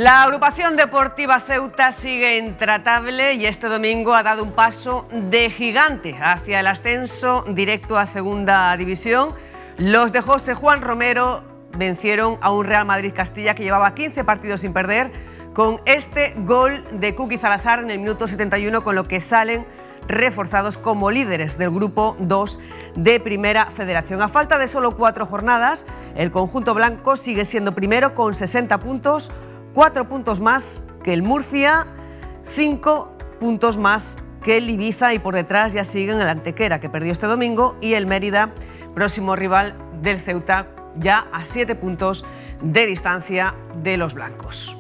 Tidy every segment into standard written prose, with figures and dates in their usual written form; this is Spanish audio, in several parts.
La agrupación deportiva Ceuta sigue intratable y este domingo ha dado un paso de gigante hacia el ascenso directo a Segunda División. Los de José Juan Romero vencieron a un Real Madrid Castilla que llevaba 15 partidos sin perder con este gol de Kuki Salazar en el minuto 71, con lo que salen reforzados como líderes del grupo 2 de Primera Federación. A falta de solo 4 jornadas, el conjunto blanco sigue siendo primero con 60 puntos, 4 puntos más que el Murcia, 5 puntos más que el Ibiza, y por detrás ya siguen el Antequera, que perdió este domingo, y el Mérida, próximo rival del Ceuta, ya a 7 puntos de distancia de los blancos.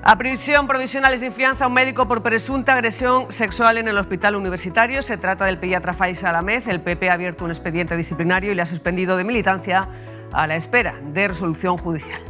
A prisión provisional y sin fianza a un médico por presunta agresión sexual en el hospital universitario. Se trata del pediatra Faisal Ahmed. El PP ha abierto un expediente disciplinario y le ha suspendido de militancia a la espera de resolución judicial.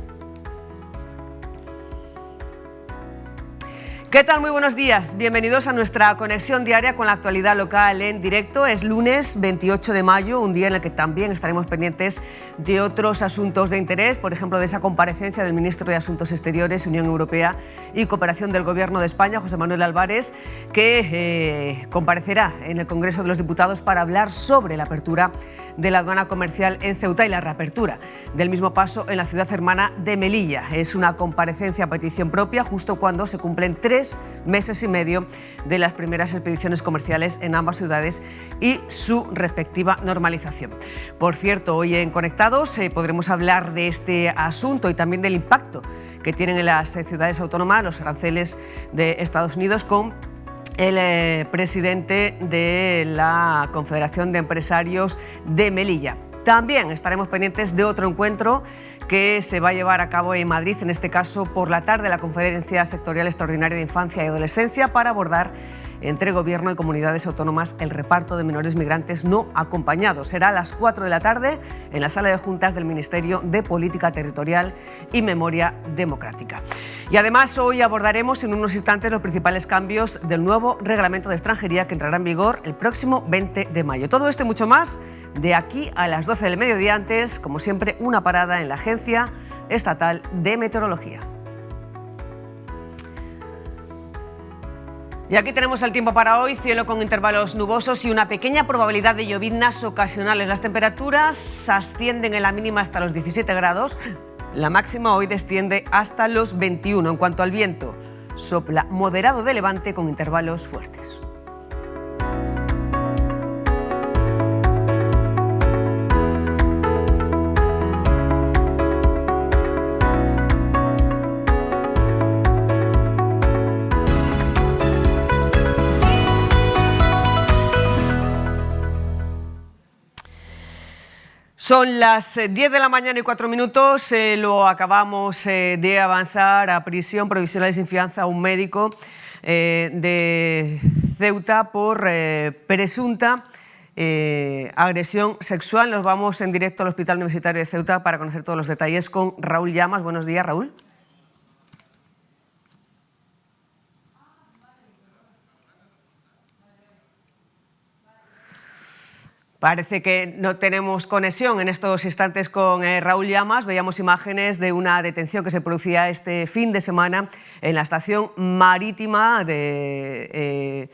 ¿Qué tal? Muy buenos días. Bienvenidos a nuestra conexión diaria con la actualidad local en directo. Es lunes 28 de mayo, un día en el que también estaremos pendientes de otros asuntos de interés, por ejemplo, de esa comparecencia del ministro de Asuntos Exteriores, Unión Europea y Cooperación del Gobierno de España, José Manuel Álvarez, que comparecerá en el Congreso de los Diputados para hablar sobre la apertura de la aduana comercial en Ceuta y la reapertura del mismo paso en la ciudad hermana de Melilla. Es una comparecencia a petición propia justo cuando se cumplen 3 meses y medio de las primeras expediciones comerciales en ambas ciudades y su respectiva normalización. Por cierto, hoy en Conectados podremos hablar de este asunto y también del impacto que tienen en las ciudades autónomas los aranceles de Estados Unidos con el presidente de la Confederación de Empresarios de Melilla. También estaremos pendientes de otro encuentro que se va a llevar a cabo en Madrid, en este caso por la tarde, la Conferencia Sectorial Extraordinaria de Infancia y Adolescencia, para abordar entre Gobierno y comunidades autónomas el reparto de menores migrantes no acompañados. Será a las 4 de la tarde en la sala de juntas del Ministerio de Política Territorial y Memoria Democrática. Y además hoy abordaremos en unos instantes los principales cambios del nuevo reglamento de extranjería que entrará en vigor el próximo 20 de mayo. Todo esto y mucho más de aquí a las 12 del mediodía. Antes, como siempre, una parada en la Agencia Estatal de Meteorología. Y aquí tenemos el tiempo para hoy: cielo con intervalos nubosos y una pequeña probabilidad de lloviznas ocasionales. Las temperaturas ascienden en la mínima hasta los 17 grados, la máxima hoy desciende hasta los 21. En cuanto al viento, sopla moderado de levante con intervalos fuertes. Son las 10 de la mañana y 4 minutos, lo acabamos de avanzar. A prisión provisional y sin fianza a un médico de Ceuta por presunta agresión sexual. Nos vamos en directo al Hospital Universitario de Ceuta para conocer todos los detalles con Raúl Llamas. Buenos días, Raúl. Parece que no tenemos conexión en estos instantes con Raúl Llamas. Veíamos imágenes de una detención que se producía este fin de semana en la estación marítima del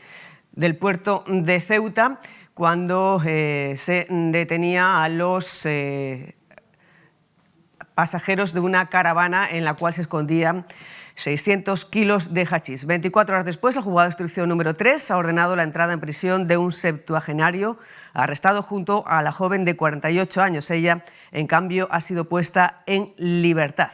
puerto de Ceuta, cuando se detenía a los pasajeros de una caravana en la cual se escondían 600 kilos de hachís. 24 horas después, el juzgado de instrucción número 3 ha ordenado la entrada en prisión de un septuagenario arrestado junto a la joven de 48 años. Ella, en cambio, ha sido puesta en libertad.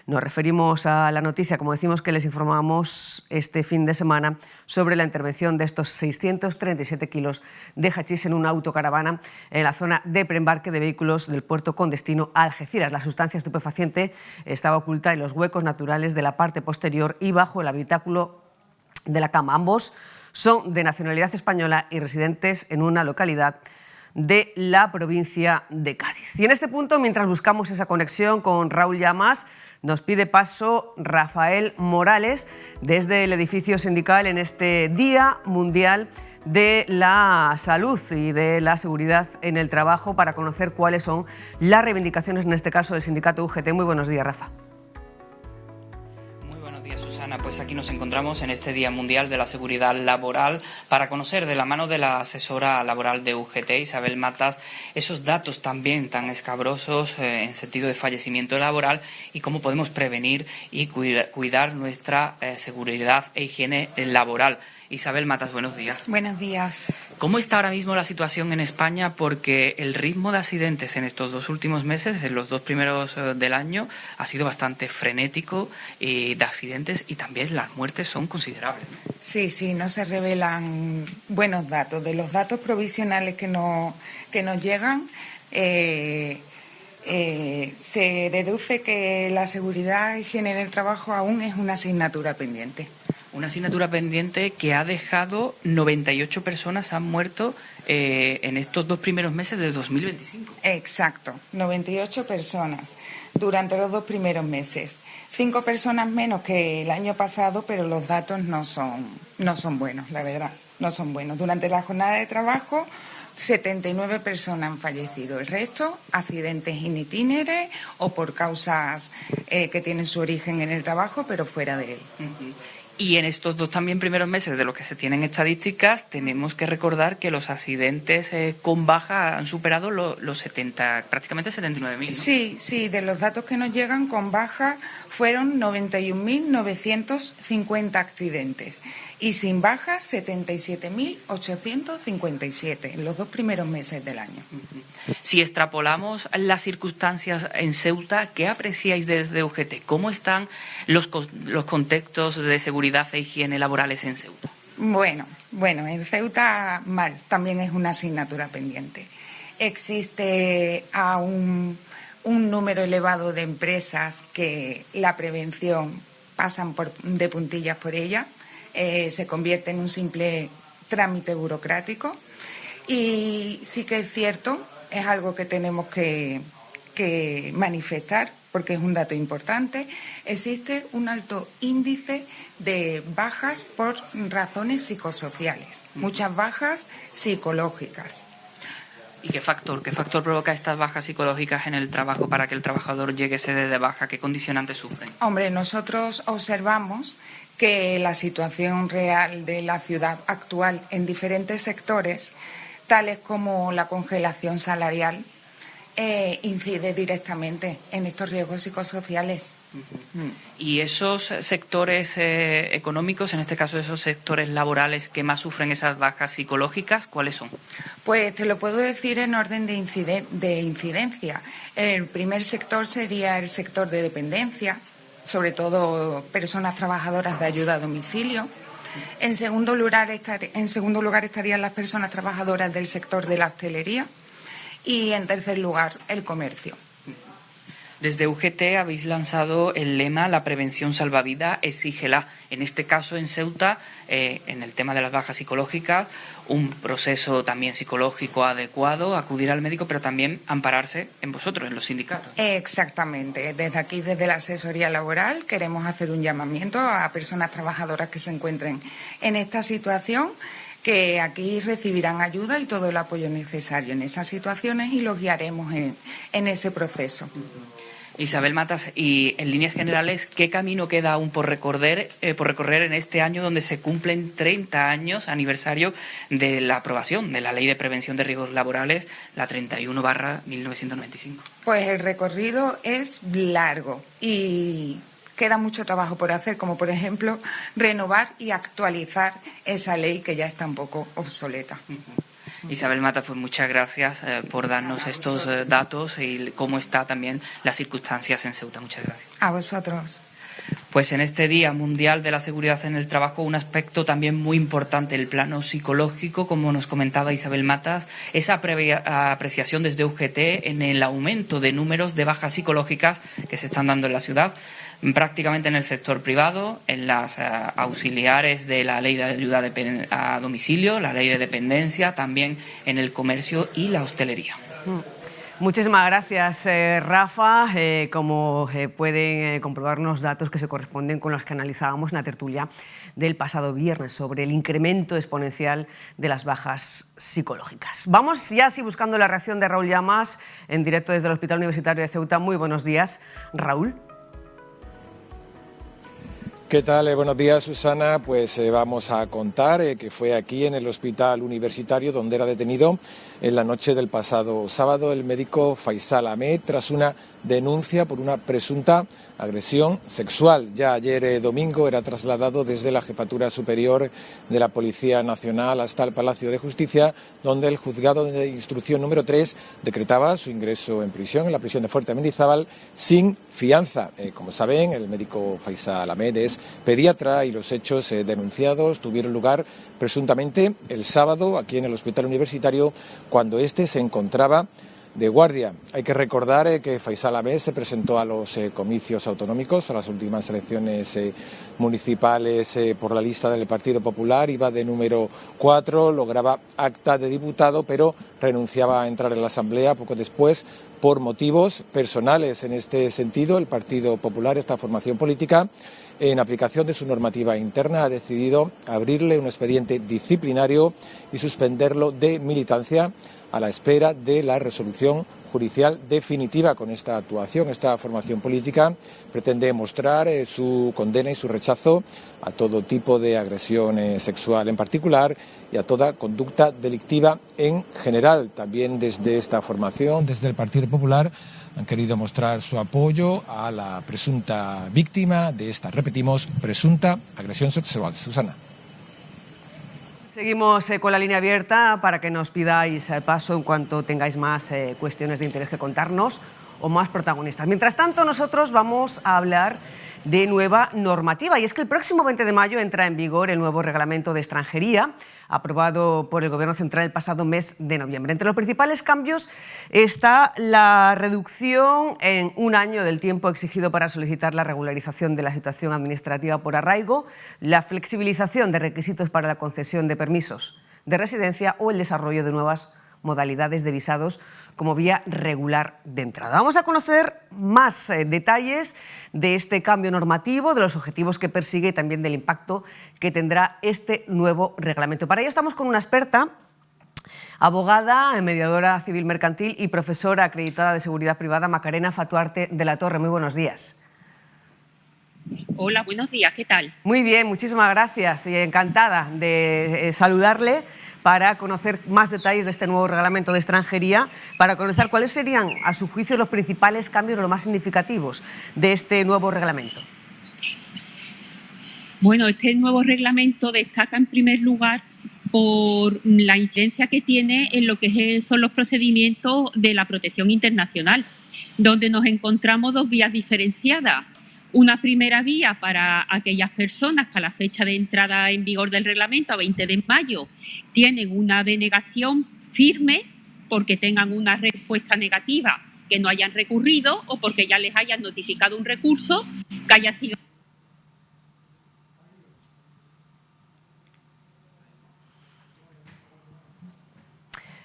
Nos referimos a la noticia, como decimos, que les informamos este fin de semana sobre la intervención de estos 637 kilos de hachís en una autocaravana en la zona de preembarque de vehículos del puerto con destino a Algeciras. La sustancia estupefaciente estaba oculta en los huecos naturales de la parte posterior y bajo el habitáculo de la cama. Ambos son de nacionalidad española y residentes en una localidad de la provincia de Cádiz. Y en este punto, mientras buscamos esa conexión con Raúl Llamas, nos pide paso Rafael Morales desde el edificio sindical en este Día Mundial de la Salud y de la Seguridad en el Trabajo para conocer cuáles son las reivindicaciones, en este caso del sindicato UGT. Muy buenos días, Rafa. Susana, pues aquí nos encontramos en este Día Mundial de la Seguridad Laboral para conocer de la mano de la asesora laboral de UGT, Isabel Matas, esos datos también tan escabrosos en sentido de fallecimiento laboral y cómo podemos prevenir y cuidar nuestra seguridad e higiene laboral. Isabel Matas, buenos días. Buenos días. ¿Cómo está ahora mismo la situación en España? Porque el ritmo de accidentes en estos 2 últimos meses, en los 2 primeros del año, ha sido bastante frenético de accidentes y también las muertes son considerables. Sí, no se revelan buenos datos. De los datos provisionales que nos llegan, se deduce que la seguridad e higiene en el trabajo aún es una asignatura pendiente. Una asignatura pendiente que ha dejado 98 personas han muerto en estos 2 primeros meses de 2025. Exacto, 98 personas durante los 2 primeros meses. 5 personas menos que el año pasado, pero los datos no son buenos, la verdad, no son buenos. Durante la jornada de trabajo, 79 personas han fallecido. El resto, accidentes in itinere o por causas que tienen su origen en el trabajo, pero fuera de él. Y en estos 2 también primeros meses de los que se tienen estadísticas, tenemos que recordar que los accidentes con baja han superado los 70, prácticamente 79.000, ¿no? Sí, de los datos que nos llegan con baja fueron 91.950 accidentes y sin baja 77.857 en los 2 primeros meses del año. Si extrapolamos las circunstancias en Ceuta, ¿qué apreciáis desde UGT? ¿Cómo están los contextos de seguridad e higiene laborales en Ceuta? Bueno, en Ceuta mal, también es una asignatura pendiente. Existe aún un número elevado de empresas que la prevención pasan de puntillas por ella, se convierte en un simple trámite burocrático y sí que es cierto, es algo que tenemos que manifestar porque es un dato importante, existe un alto índice de bajas por razones psicosociales, muchas bajas psicológicas. ¿Y qué factor provoca estas bajas psicológicas en el trabajo para que el trabajador llegue a ser de baja? ¿Qué condicionantes sufren? Hombre, nosotros observamos que la situación real de la ciudad actual en diferentes sectores, tales como la congelación salarial, incide directamente en estos riesgos psicosociales. ¿Y esos sectores económicos, en este caso esos sectores laborales que más sufren esas bajas psicológicas, cuáles son? Pues te lo puedo decir en orden de incidencia. El primer sector sería el sector de dependencia, sobre todo personas trabajadoras de ayuda a domicilio. En segundo lugar estarían las personas trabajadoras del sector de la hostelería y en tercer lugar el comercio. Desde UGT habéis lanzado el lema La prevención salvavidas, exígela. En este caso, en Ceuta, en el tema de las bajas psicológicas, un proceso también psicológico adecuado, acudir al médico, pero también ampararse en vosotros, en los sindicatos. Exactamente. Desde aquí, desde la asesoría laboral, queremos hacer un llamamiento a personas trabajadoras que se encuentren en esta situación, que aquí recibirán ayuda y todo el apoyo necesario en esas situaciones y los guiaremos en ese proceso. Isabel Matas, y en líneas generales, ¿qué camino queda aún por recorrer en este año donde se cumplen 30 años aniversario de la aprobación de la Ley de Prevención de Riesgos Laborales, la 31/1995? Pues el recorrido es largo y queda mucho trabajo por hacer, como por ejemplo renovar y actualizar esa ley que ya está un poco obsoleta. Isabel Matas, pues muchas gracias por darnos estos datos y cómo está también las circunstancias en Ceuta. Muchas gracias. A vosotros. Pues en este Día Mundial de la Seguridad en el Trabajo, un aspecto también muy importante, el plano psicológico, como nos comentaba Isabel Matas, esa apreciación desde UGT en el aumento de números de bajas psicológicas que se están dando en la ciudad. prácticamente en el sector privado, en las auxiliares de la ley de ayuda a domicilio, la ley de dependencia, también en el comercio y la hostelería. Muchísimas gracias, Rafa. Como pueden comprobar unos datos que se corresponden con los que analizábamos en la tertulia del pasado viernes sobre el incremento exponencial de las bajas psicológicas. Vamos ya así buscando la reacción de Raúl Llamas en directo desde el Hospital Universitario de Ceuta. Muy buenos días, Raúl. ¿Qué tal? Buenos días, Susana. Pues vamos a contar que fue aquí en el Hospital Universitario donde era detenido en la noche del pasado sábado el médico Faisal Ahmed tras una denuncia por una presunta agresión sexual. Ya ayer domingo era trasladado desde la Jefatura Superior de la Policía Nacional hasta el Palacio de Justicia, donde el Juzgado de Instrucción número 3 decretaba su ingreso en prisión, en la prisión de Fuerte Mendizábal, sin fianza. Como saben, el médico Faisal Ahmed es pediatra y los hechos denunciados tuvieron lugar presuntamente el sábado aquí en el Hospital Universitario, cuando este se encontraba de guardia. Hay que recordar que Faisal Ahmed se presentó a los comicios autonómicos, a las últimas elecciones municipales por la lista del Partido Popular, iba de número 4, lograba acta de diputado, pero renunciaba a entrar en la Asamblea poco después por motivos personales. En este sentido, el Partido Popular, esta formación política, en aplicación de su normativa interna, ha decidido abrirle un expediente disciplinario y suspenderlo de militancia a la espera de la resolución judicial definitiva. Con esta actuación, esta formación política pretende mostrar su condena y su rechazo a todo tipo de agresión sexual en particular y a toda conducta delictiva en general. También desde esta formación, desde el Partido Popular, han querido mostrar su apoyo a la presunta víctima de esta, repetimos, presunta agresión sexual. Susana. Seguimos con la línea abierta para que nos pidáis paso en cuanto tengáis más cuestiones de interés que contarnos o más protagonistas. Mientras tanto, nosotros vamos a hablar de nueva normativa, y es que el próximo 20 de mayo entra en vigor el nuevo reglamento de extranjería aprobado por el Gobierno central el pasado mes de noviembre. Entre los principales cambios está la reducción en un año del tiempo exigido para solicitar la regularización de la situación administrativa por arraigo, la flexibilización de requisitos para la concesión de permisos de residencia o el desarrollo de nuevas modalidades de visados como vía regular de entrada. Vamos a conocer más detalles de este cambio normativo, de los objetivos que persigue y también del impacto que tendrá este nuevo reglamento. Para ello estamos con una experta, abogada, mediadora civil mercantil y profesora acreditada de seguridad privada, Macarena Fatuarte de la Torre. Muy buenos días. Hola, buenos días, ¿qué tal? Muy bien, muchísimas gracias y encantada de saludarle para conocer más detalles de este nuevo reglamento de extranjería, para conocer cuáles serían, a su juicio, los principales cambios, los más significativos de este nuevo reglamento. Bueno, este nuevo reglamento destaca en primer lugar por la incidencia que tiene en lo que son los procedimientos de la protección internacional, donde nos encontramos dos vías diferenciadas. Una primera vía para aquellas personas que a la fecha de entrada en vigor del reglamento, a 20 de mayo, tienen una denegación firme porque tengan una respuesta negativa que no hayan recurrido o porque ya les hayan notificado un recurso que haya sido...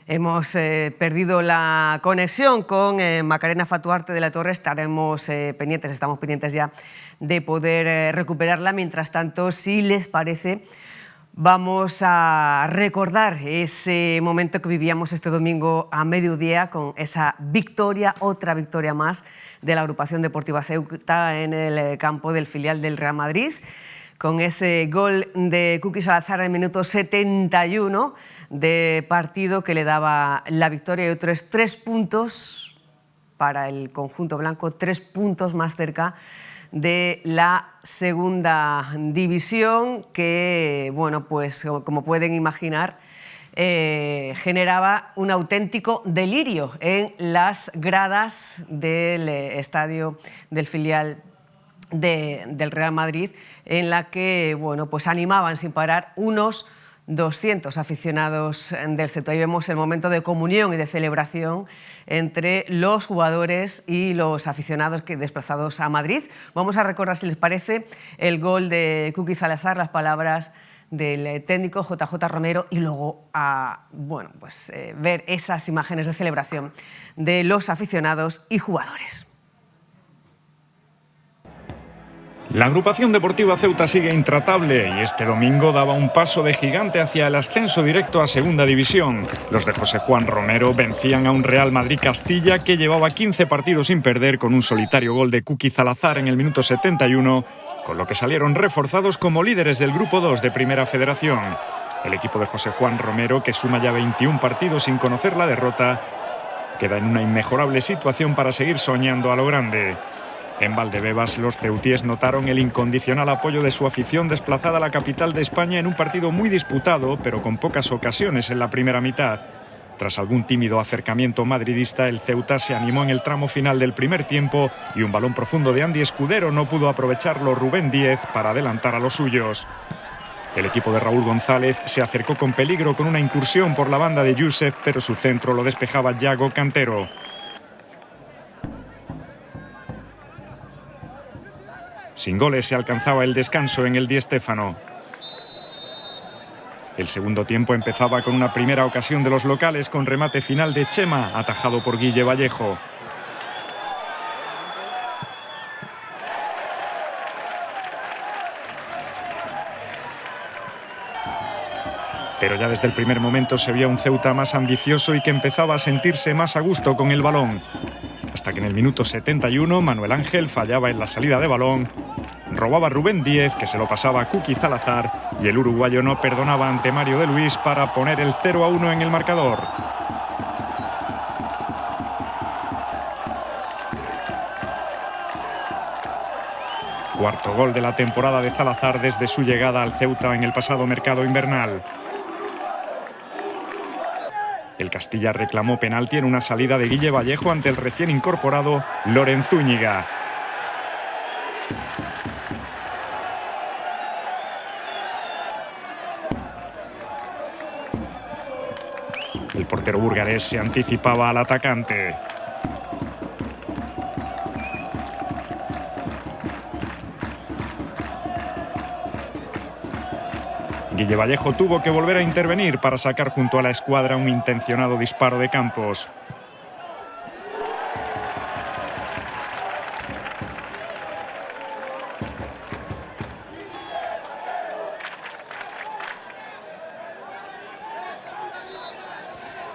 Hemos perdido la conexión con Macarena Fatuarte de la Torre. Estamos pendientes ya de poder recuperarla. Mientras tanto, si les parece, vamos a recordar ese momento que vivíamos este domingo a mediodía con esa victoria, otra victoria más de la Agrupación Deportiva Ceuta en el campo del filial del Real Madrid, con ese gol de Kuki Salazar en el minuto 71 de partido que le daba la victoria y otros 3 puntos para el conjunto blanco, 3 puntos más cerca de la segunda división que, bueno, pues como pueden imaginar, generaba un auténtico delirio en las gradas del estadio del filial del Real Madrid, en la que, bueno, pues animaban sin parar unos 200 aficionados del Ceuta. Ahí vemos el momento de comunión y de celebración entre los jugadores y los aficionados desplazados a Madrid. Vamos a recordar, si les parece, el gol de Kuki Salazar, las palabras del técnico JJ Romero, y luego ver esas imágenes de celebración de los aficionados y jugadores. La agrupación deportiva Ceuta sigue intratable y este domingo daba un paso de gigante hacia el ascenso directo a Segunda División. Los de José Juan Romero vencían a un Real Madrid Castilla que llevaba 15 partidos sin perder, con un solitario gol de Kuki Salazar en el minuto 71, con lo que salieron reforzados como líderes del Grupo 2 de Primera Federación. El equipo de José Juan Romero, que suma ya 21 partidos sin conocer la derrota, queda en una inmejorable situación para seguir soñando a lo grande. En Valdebebas, los ceutíes notaron el incondicional apoyo de su afición desplazada a la capital de España en un partido muy disputado, pero con pocas ocasiones en la primera mitad. Tras algún tímido acercamiento madridista, el Ceuta se animó en el tramo final del primer tiempo y un balón profundo de Andy Escudero no pudo aprovecharlo Rubén Díez para adelantar a los suyos. El equipo de Raúl González se acercó con peligro con una incursión por la banda de Youssef, pero su centro lo despejaba Yago Cantero. Sin goles se alcanzaba el descanso en el Di Stéfano. El segundo tiempo empezaba con una primera ocasión de los locales con remate final de Chema, atajado por Guille Vallejo. Pero ya desde el primer momento se veía un Ceuta más ambicioso y que empezaba a sentirse más a gusto con el balón. Hasta que en el minuto 71 Manuel Ángel fallaba en la salida de balón, robaba Rubén Díez, que se lo pasaba a Kuki Salazar, y el uruguayo no perdonaba ante Mario de Luis para poner el 0-1 en el marcador. Cuarto gol de la temporada de Salazar desde su llegada al Ceuta en el pasado mercado invernal. El Castilla reclamó penalti en una salida de Guille Vallejo ante el recién incorporado Loren Zúñiga. El portero burgalés se anticipaba al atacante. Guille Vallejo tuvo que volver a intervenir para sacar junto a la escuadra un intencionado disparo de Campos.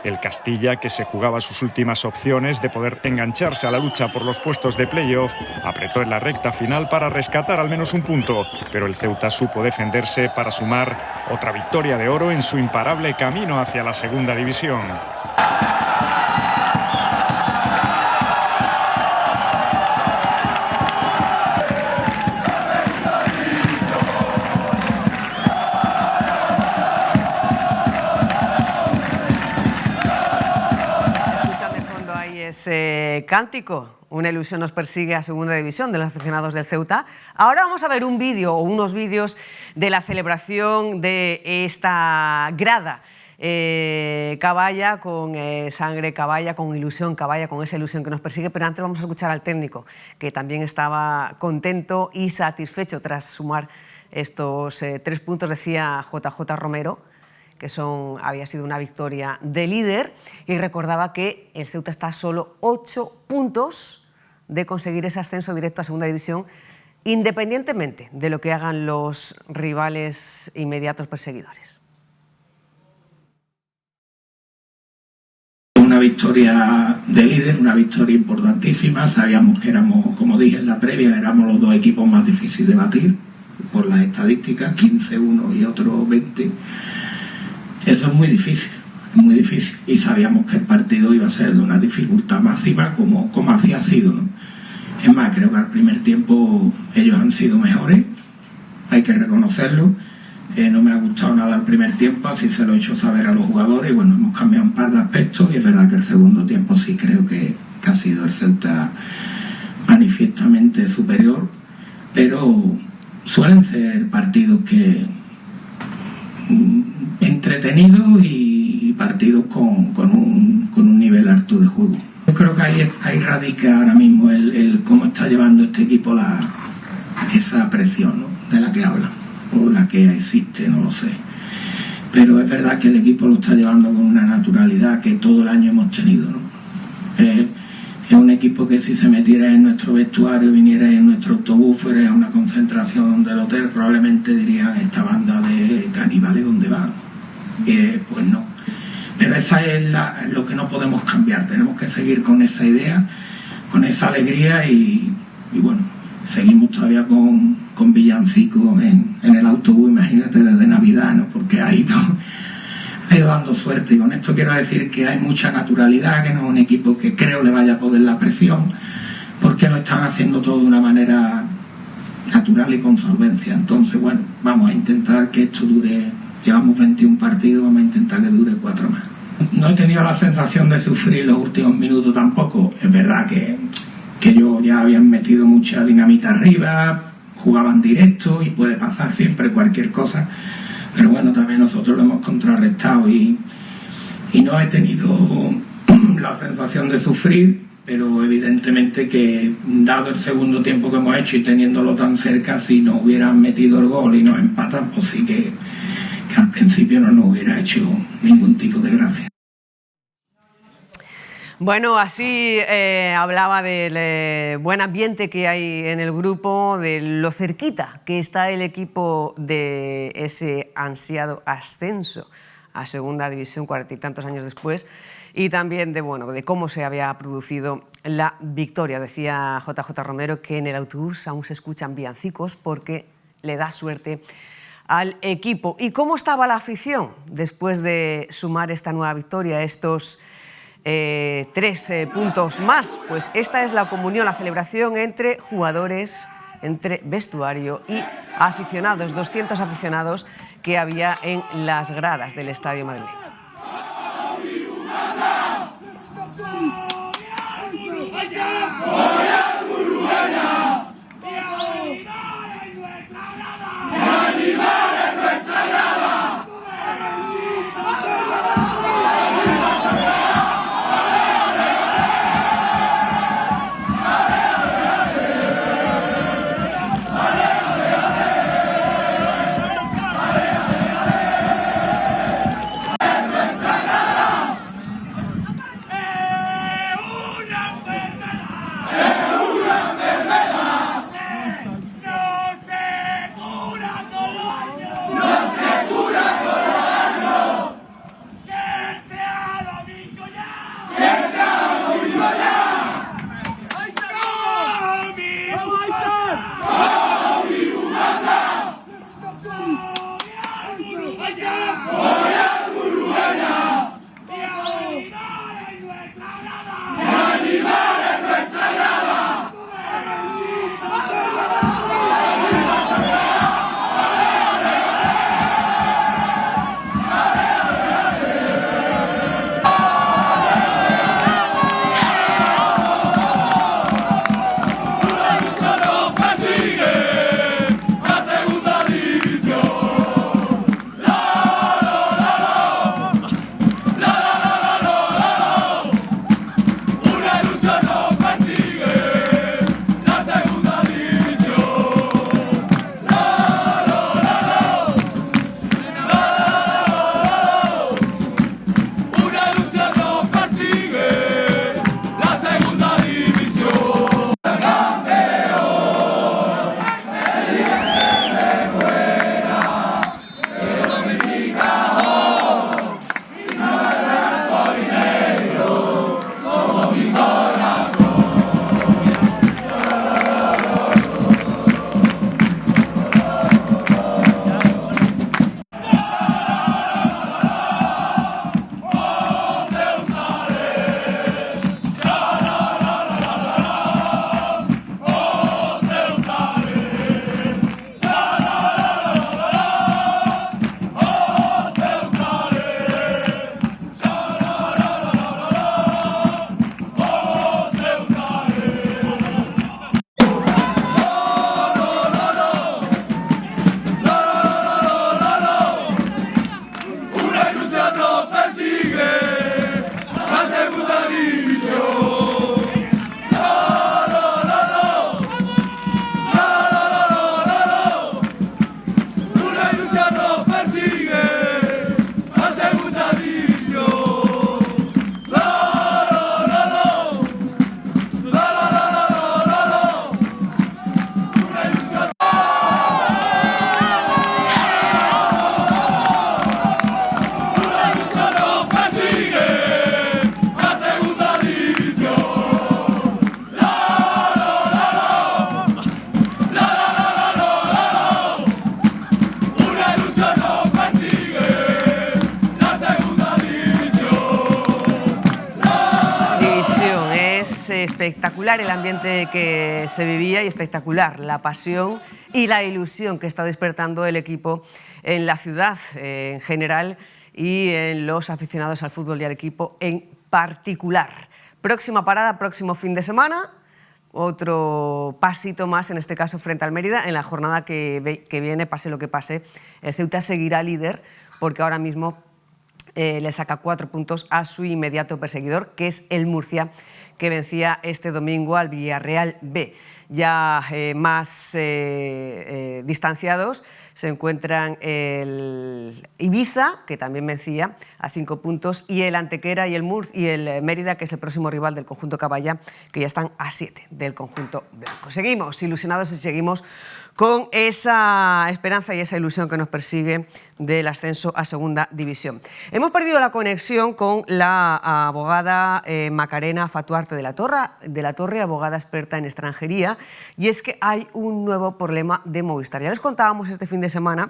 El Castilla, que se jugaba sus últimas opciones de poder engancharse a la lucha por los puestos de playoff, apretó en la recta final para rescatar al menos un punto, pero el Ceuta supo defenderse para sumar otra victoria de oro en su imparable camino hacia la Segunda División. Cántico, una ilusión nos persigue a Segunda División de los aficionados del Ceuta. Ahora vamos a ver un vídeo o unos vídeos de la celebración de esta grada caballa, con sangre caballa, con ilusión caballa, con esa ilusión que nos persigue, pero antes vamos a escuchar al técnico, que también estaba contento y satisfecho tras sumar estos 3 puntos, decía JJ Romero, que había sido una victoria de líder, y recordaba que el Ceuta está a solo 8 puntos de conseguir ese ascenso directo a Segunda División, independientemente de lo que hagan los rivales inmediatos perseguidores. Una victoria de líder, una victoria importantísima. Sabíamos que éramos, como dije en la previa, éramos los 2 equipos más difíciles de batir por las estadísticas, 15 uno y otro 20. Eso es muy difícil, y sabíamos que el partido iba a ser de una dificultad máxima, como así ha sido, ¿no? Es más, creo que al primer tiempo ellos han sido mejores, hay que reconocerlo. No me ha gustado nada el primer tiempo, así se lo he hecho saber a los jugadores. Bueno, hemos cambiado un par de aspectos y es verdad que el segundo tiempo sí creo que ha sido el Ceuta manifiestamente superior, pero suelen ser partidos que en entretenidos y partidos con un nivel alto de juego. Yo creo que ahí radica ahora mismo el cómo está llevando este equipo esa presión, ¿no?, de la que hablan, o la que existe, no lo sé. Pero es verdad que el equipo lo está llevando con una naturalidad que todo el año hemos tenido, ¿no? Es un equipo que si se metiera en nuestro vestuario, viniera en nuestro autobús, fuera a una concentración del hotel, probablemente dirían: esta banda de caníbales, ¿dónde van? Pues no. Pero esa es lo que no podemos cambiar. Tenemos que seguir con esa idea, con esa alegría y bueno, seguimos todavía con villancicos en el autobús, imagínate, desde Navidad, ¿no? Porque ha ido dando suerte. Y con esto quiero decir que hay mucha naturalidad, que no es un equipo que creo le vaya a poder la presión, porque lo están haciendo todo de una manera natural y con solvencia. Entonces, bueno, vamos a intentar que esto dure. Llevamos 21 partidos, vamos a intentar que dure 4 más. No he tenido la sensación de sufrir los últimos minutos tampoco. Es verdad que ellos ya habían metido mucha dinamita arriba, jugaban directo y puede pasar siempre cualquier cosa. Pero bueno, también nosotros lo hemos contrarrestado y no he tenido la sensación de sufrir, pero evidentemente que dado el segundo tiempo que hemos hecho y teniéndolo tan cerca, si nos hubieran metido el gol y nos empatan, pues sí que al principio no nos hubiera hecho ningún tipo de gracia. Bueno, así hablaba del buen ambiente que hay en el grupo, de lo cerquita que está el equipo de ese ansiado ascenso a Segunda División 40 y tantos años después, y también de cómo se había producido la victoria. Decía JJ Romero que en el autobús aún se escuchan villancicos porque le da suerte al equipo. ¿Y cómo estaba la afición después de sumar esta nueva victoria, estos 3 puntos más? Pues esta es la comunión, la celebración entre jugadores, entre vestuario y aficionados, 200 aficionados que había en las gradas del estadio madrileño. espectacular el ambiente que se vivía y espectacular la pasión y la ilusión que está despertando el equipo en la ciudad en general y en los aficionados al fútbol y al equipo en particular. Próxima parada, próximo fin de semana, otro pasito más, en este caso frente al Mérida. En la jornada que viene, pase lo que pase, el Ceuta seguirá líder porque ahora mismo le saca 4 puntos a su inmediato perseguidor, que es el Murcia, que vencía este domingo al Villarreal B. Ya más distanciados se encuentran el Ibiza, que también vencía a 5 puntos, y el Antequera y el Mérida, que es el próximo rival del conjunto Caballa, que ya están a 7 del conjunto blanco. Seguimos ilusionados y seguimos con esa esperanza y esa ilusión que nos persigue del ascenso a segunda división. Hemos perdido la conexión con la abogada Macarena Fatuarte de la Torre, abogada experta en extranjería, y es que hay un nuevo problema de Movistar. Ya les contábamos este fin de semana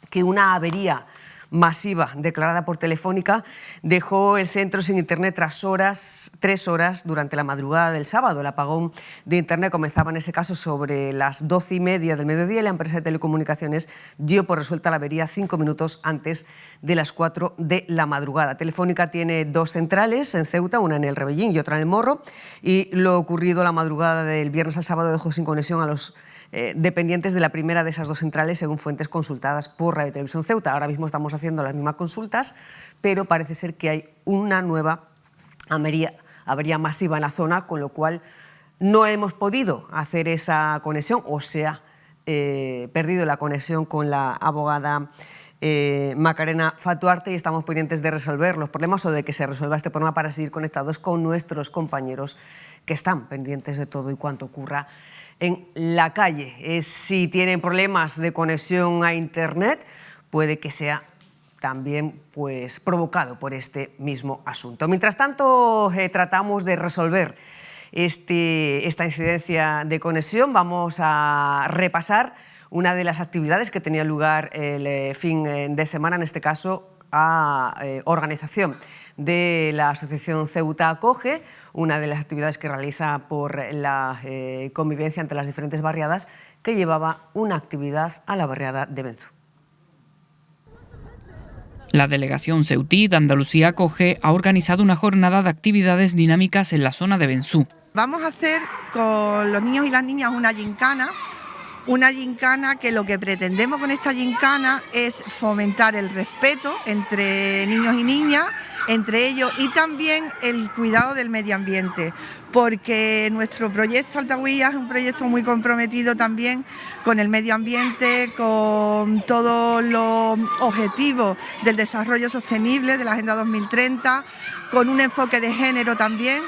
que una avería masiva declarada por Telefónica dejó el centro sin internet tras 3 horas durante la madrugada del sábado. El apagón de internet comenzaba en ese caso sobre las 12:30 del mediodía y la empresa de telecomunicaciones dio por resuelta la avería 5 minutos antes de las 4 de la madrugada. Telefónica tiene 2 centrales en Ceuta, una en el Rebellín y otra en el Morro, y lo ocurrido la madrugada del viernes al sábado dejó sin conexión a los dependientes de la primera de esas 2 centrales, según fuentes consultadas por Radio Televisión Ceuta. Ahora mismo estamos haciendo las mismas consultas, pero parece ser que hay una nueva avería masiva en la zona, con lo cual no hemos podido hacer esa conexión, o se ha perdido la conexión con la abogada Macarena Fatuarte, y estamos pendientes de resolver los problemas o de que se resuelva este problema para seguir conectados con nuestros compañeros que están pendientes de todo y cuanto ocurra en la calle. Si tienen problemas de conexión a internet, puede que sea también provocado por este mismo asunto. Mientras tanto, tratamos de resolver esta incidencia de conexión. Vamos a repasar una de las actividades que tenía lugar el fin de semana, en este caso a organización de la Asociación Ceuta Acoge, una de las actividades que realiza por la convivencia entre las diferentes barriadas, que llevaba una actividad a la barriada de Benzú. La delegación ceutí de Andalucía Acoge ha organizado una jornada de actividades dinámicas en la zona de Benzú. Vamos a hacer con los niños y las niñas una gincana que lo que pretendemos con esta gincana es fomentar el respeto entre niños y niñas, entre ellos, y también el cuidado del medio ambiente, porque nuestro proyecto Altahuilla es un proyecto muy comprometido también con el medio ambiente, con todos los objetivos del desarrollo sostenible de la Agenda 2030, con un enfoque de género también.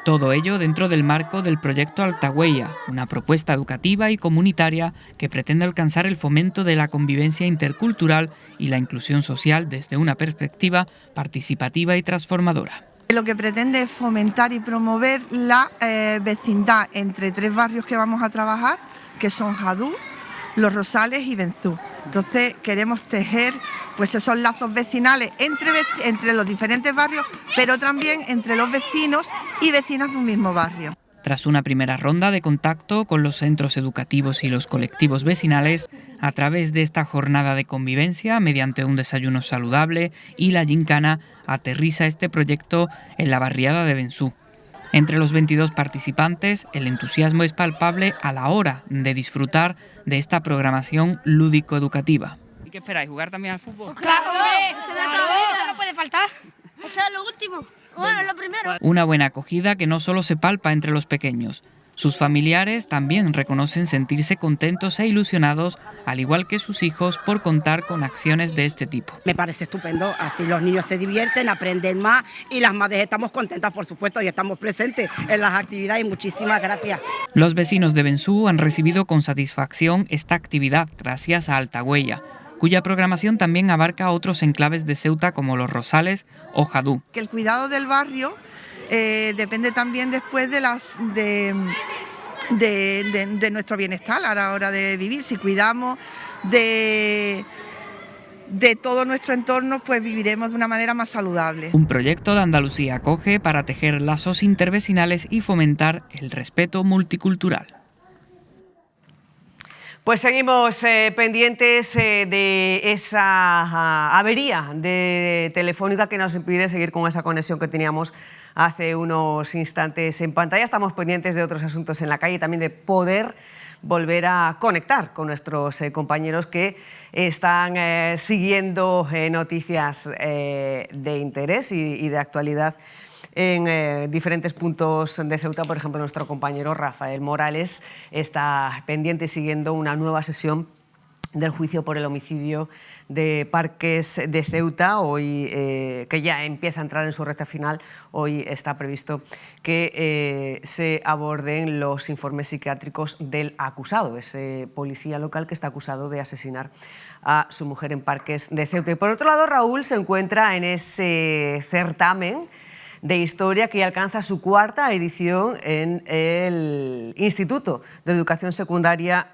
Todo ello dentro del marco del proyecto Altahuella, una propuesta educativa y comunitaria que pretende alcanzar el fomento de la convivencia intercultural y la inclusión social desde una perspectiva participativa y transformadora. Lo que pretende es fomentar y promover la vecindad entre 3 barrios que vamos a trabajar, que son Jadú, Los Rosales y Benzú. Entonces queremos tejer esos lazos vecinales entre los diferentes barrios, pero también entre los vecinos y vecinas de un mismo barrio. Tras una primera ronda de contacto con los centros educativos y los colectivos vecinales, a través de esta jornada de convivencia, mediante un desayuno saludable y la gincana, aterriza este proyecto en la barriada de Benzú. Entre los 22 participantes, el entusiasmo es palpable a la hora de disfrutar de esta programación lúdico-educativa. ¿Y qué esperáis? ¿Jugar también al fútbol? ¡Claro, eso no puede faltar! Eso es lo último. Bueno, es lo primero. Una buena acogida que no solo se palpa entre los pequeños. Sus familiares también reconocen sentirse contentos e ilusionados, al igual que sus hijos, por contar con acciones de este tipo. Me parece estupendo, así los niños se divierten, aprenden más y las madres estamos contentas, por supuesto, y estamos presentes en las actividades. Muchísimas gracias. Los vecinos de Benzú han recibido con satisfacción esta actividad gracias a Altahuella, cuya programación también abarca otros enclaves de Ceuta como Los Rosales o Jadú. Que el cuidado del barrio depende también después de nuestro bienestar a la hora de vivir. Si cuidamos de de todo nuestro entorno, pues viviremos de una manera más saludable. Un proyecto de Andalucía Acoge para tejer lazos intervecinales y fomentar el respeto multicultural. Pues seguimos pendientes de esa avería de Telefónica que nos impide seguir con esa conexión que teníamos hace unos instantes en pantalla. Estamos pendientes de otros asuntos en la calle y también de poder volver a conectar con nuestros compañeros que están siguiendo noticias de interés y de actualidad en diferentes puntos de Ceuta. Por ejemplo, nuestro compañero Rafael Morales está pendiente siguiendo una nueva sesión del juicio por el homicidio de Parques de Ceuta, hoy que ya empieza a entrar en su recta final. Hoy está previsto que se aborden los informes psiquiátricos del acusado, ese policía local que está acusado de asesinar a su mujer en Parques de Ceuta. Y por otro lado, Raúl se encuentra en ese certamen de historia que ya alcanza su cuarta edición en el Instituto de Educación Secundaria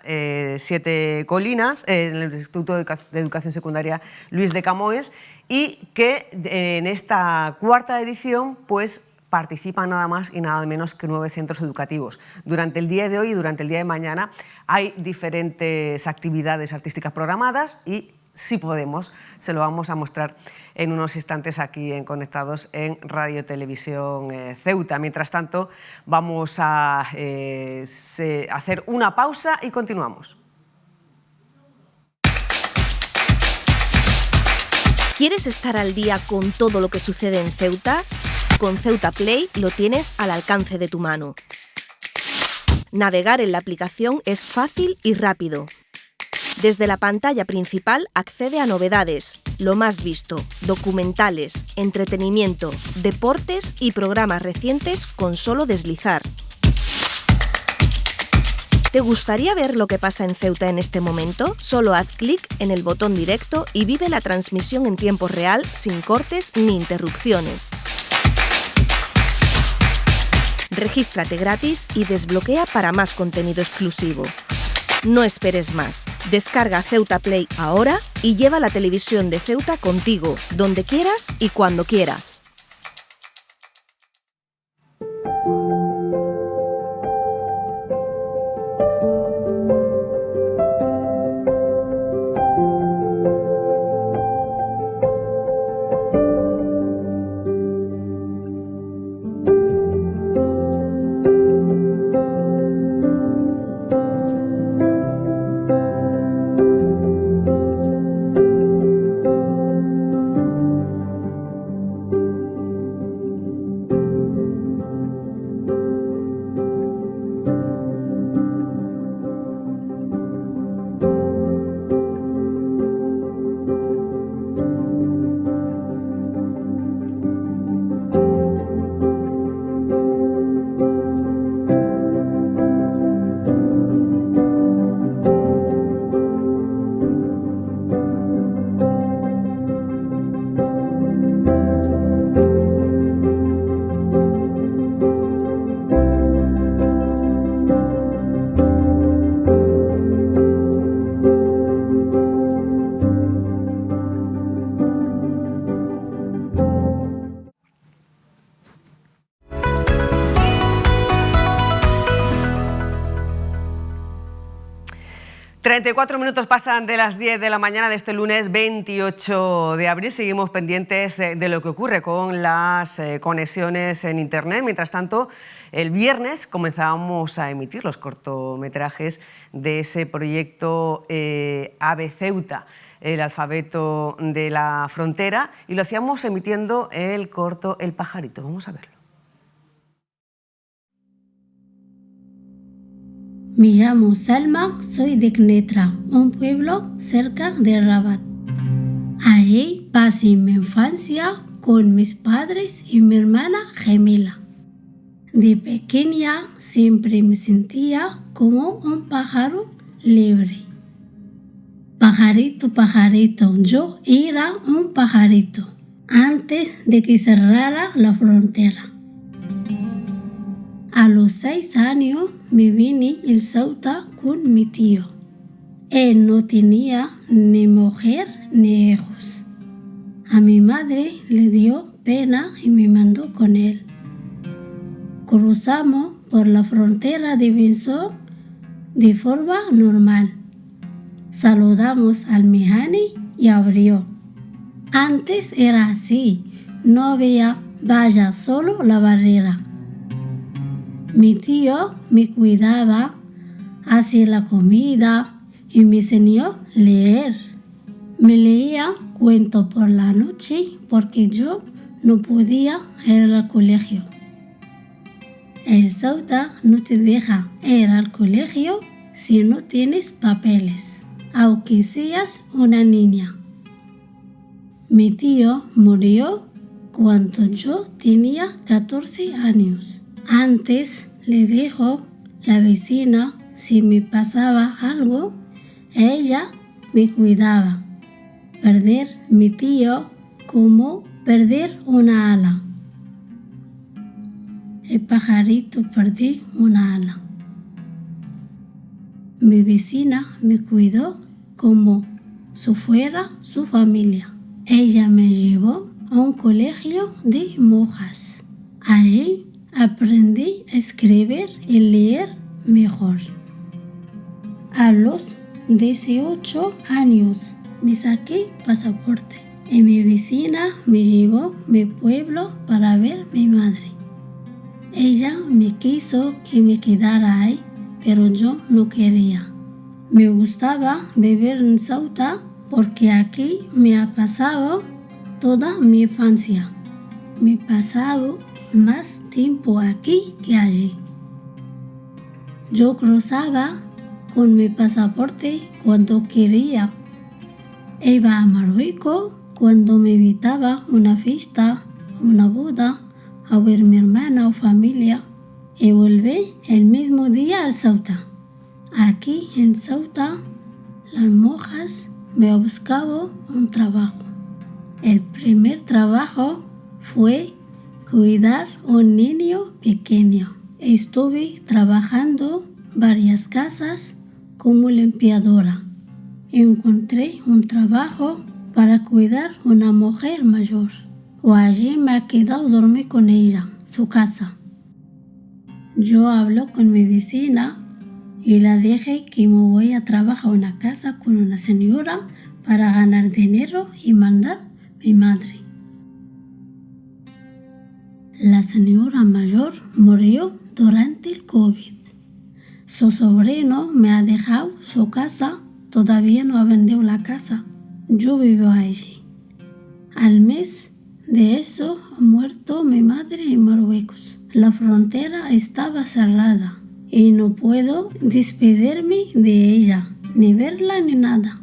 Siete Colinas, en el Instituto de Educación Secundaria Luis de Camoes, y que en esta cuarta edición pues participan nada más y nada menos que 9 centros educativos. Durante el día de hoy y durante el día de mañana hay diferentes actividades artísticas programadas y, si podemos, se lo vamos a mostrar en unos instantes aquí en Conectados en Radio Televisión Ceuta. Mientras tanto, vamos a hacer una pausa y continuamos. ¿Quieres estar al día con todo lo que sucede en Ceuta? Con Ceuta Play lo tienes al alcance de tu mano. Navegar en la aplicación es fácil y rápido. Desde la pantalla principal accede a novedades, lo más visto, documentales, entretenimiento, deportes y programas recientes con solo deslizar. ¿Te gustaría ver lo que pasa en Ceuta en este momento? Solo haz clic en el botón directo y vive la transmisión en tiempo real sin cortes ni interrupciones. Regístrate gratis y desbloquea para más contenido exclusivo. No esperes más. Descarga Ceuta Play ahora y lleva la televisión de Ceuta contigo, donde quieras y cuando quieras. ...34 pasan de las 10 de la mañana de este lunes 28 de abril. Seguimos pendientes de lo que ocurre con las conexiones en Internet. Mientras tanto, el viernes comenzábamos a emitir los cortometrajes de ese proyecto AVE Ceuta, el alfabeto de la frontera, y lo hacíamos emitiendo el corto El pajarito. Vamos a verlo. Me llamo Salma, soy de Knetra, un pueblo cerca de Rabat. Allí pasé mi infancia con mis padres y mi hermana gemela. De pequeña siempre me sentía como un pájaro libre. Pajarito, pajarito, yo era un pajarito antes de que cerrara la frontera. A los 6 años me vine a Ceuta con mi tío Él no tenía ni mujer ni hijos. A mi madre le dio pena y me mandó con él. Cruzamos por la frontera de Windsor de forma normal. Saludamos al Mihani y abrió. Antes era así, no había valla, solo la barrera. Mi tío me cuidaba, hacía la comida y me enseñó a leer. Me leía cuentos por la noche porque yo no podía ir al colegio. El Ceuta no te deja ir al colegio si no tienes papeles, aunque seas una niña. Mi tío murió cuando yo tenía 14 años. Antes le dijo la vecina si me pasaba algo, ella me cuidaba. Perder mi tío como perder una ala. El pajarito perdió una ala. Mi vecina me cuidó como si fuera su familia. Ella me llevó a un colegio de monjas. Allí aprendí a escribir y leer mejor. A los 18 años me saqué pasaporte y mi vecina me llevó a mi pueblo para ver a mi madre. Ella me quiso que me quedara ahí, pero yo no quería. Me gustaba vivir en Ceuta porque aquí me ha pasado toda mi infancia. Me he pasado más tiempo aquí que allí. Yo cruzaba con mi pasaporte cuando quería. Iba a Marruecos cuando me invitaba una fiesta, una boda, a ver a mi hermana o familia, y volví el mismo día a Ceuta. Aquí en Ceuta, las monjas me buscaban un trabajo. El primer trabajo fue cuidar a un niño pequeño. Estuve trabajando varias casas como limpiadora. Encontré un trabajo para cuidar a una mujer mayor. O allí me he quedado a dormir con ella, su casa. Yo hablo con mi vecina y le dije que me voy a trabajar en una casa con una señora para ganar dinero y mandar a mi madre. La señora mayor murió durante el COVID. Su sobrino me ha dejado su casa, todavía no ha vendido la casa. Yo vivo allí. Al mes de eso ha muerto mi madre en Marruecos. La frontera estaba cerrada y no puedo despedirme de ella, ni verla ni nada.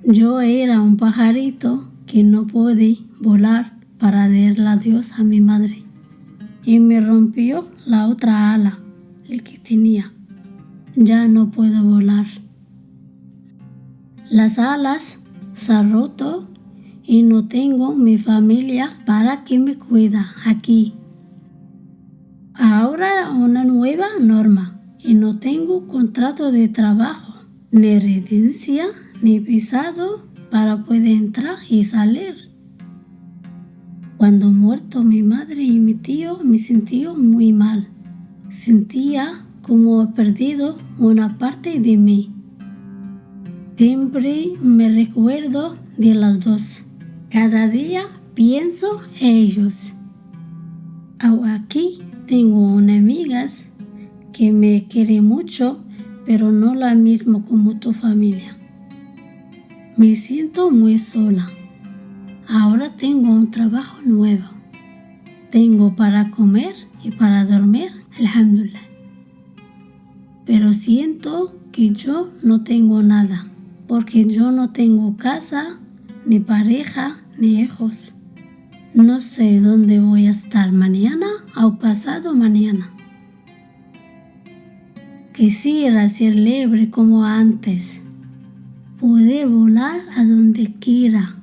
Yo era un pajarito que no pude volar para darle adiós a mi madre y me rompió la otra ala, la que tenía. Ya no puedo volar. Las alas se han roto y no tengo mi familia para que me cuida aquí. Ahora una nueva norma y no tengo contrato de trabajo, ni residencia, ni visado para poder entrar y salir. Cuando muerto mi madre y mi tío me sentí muy mal. Sentía como he perdido una parte de mí. Siempre me recuerdo de las dos. Cada día pienso en ellos. Aquí tengo unas amigas que me quieren mucho, pero no la misma como tu familia. Me siento muy sola. Ahora tengo un trabajo nuevo. Tengo para comer y para dormir, alhamdulillah. Pero siento que yo no tengo nada, porque yo no tengo casa, ni pareja, ni hijos. No sé dónde voy a estar mañana o pasado mañana. Quisiera ser libre como antes, poder volar a donde quiera,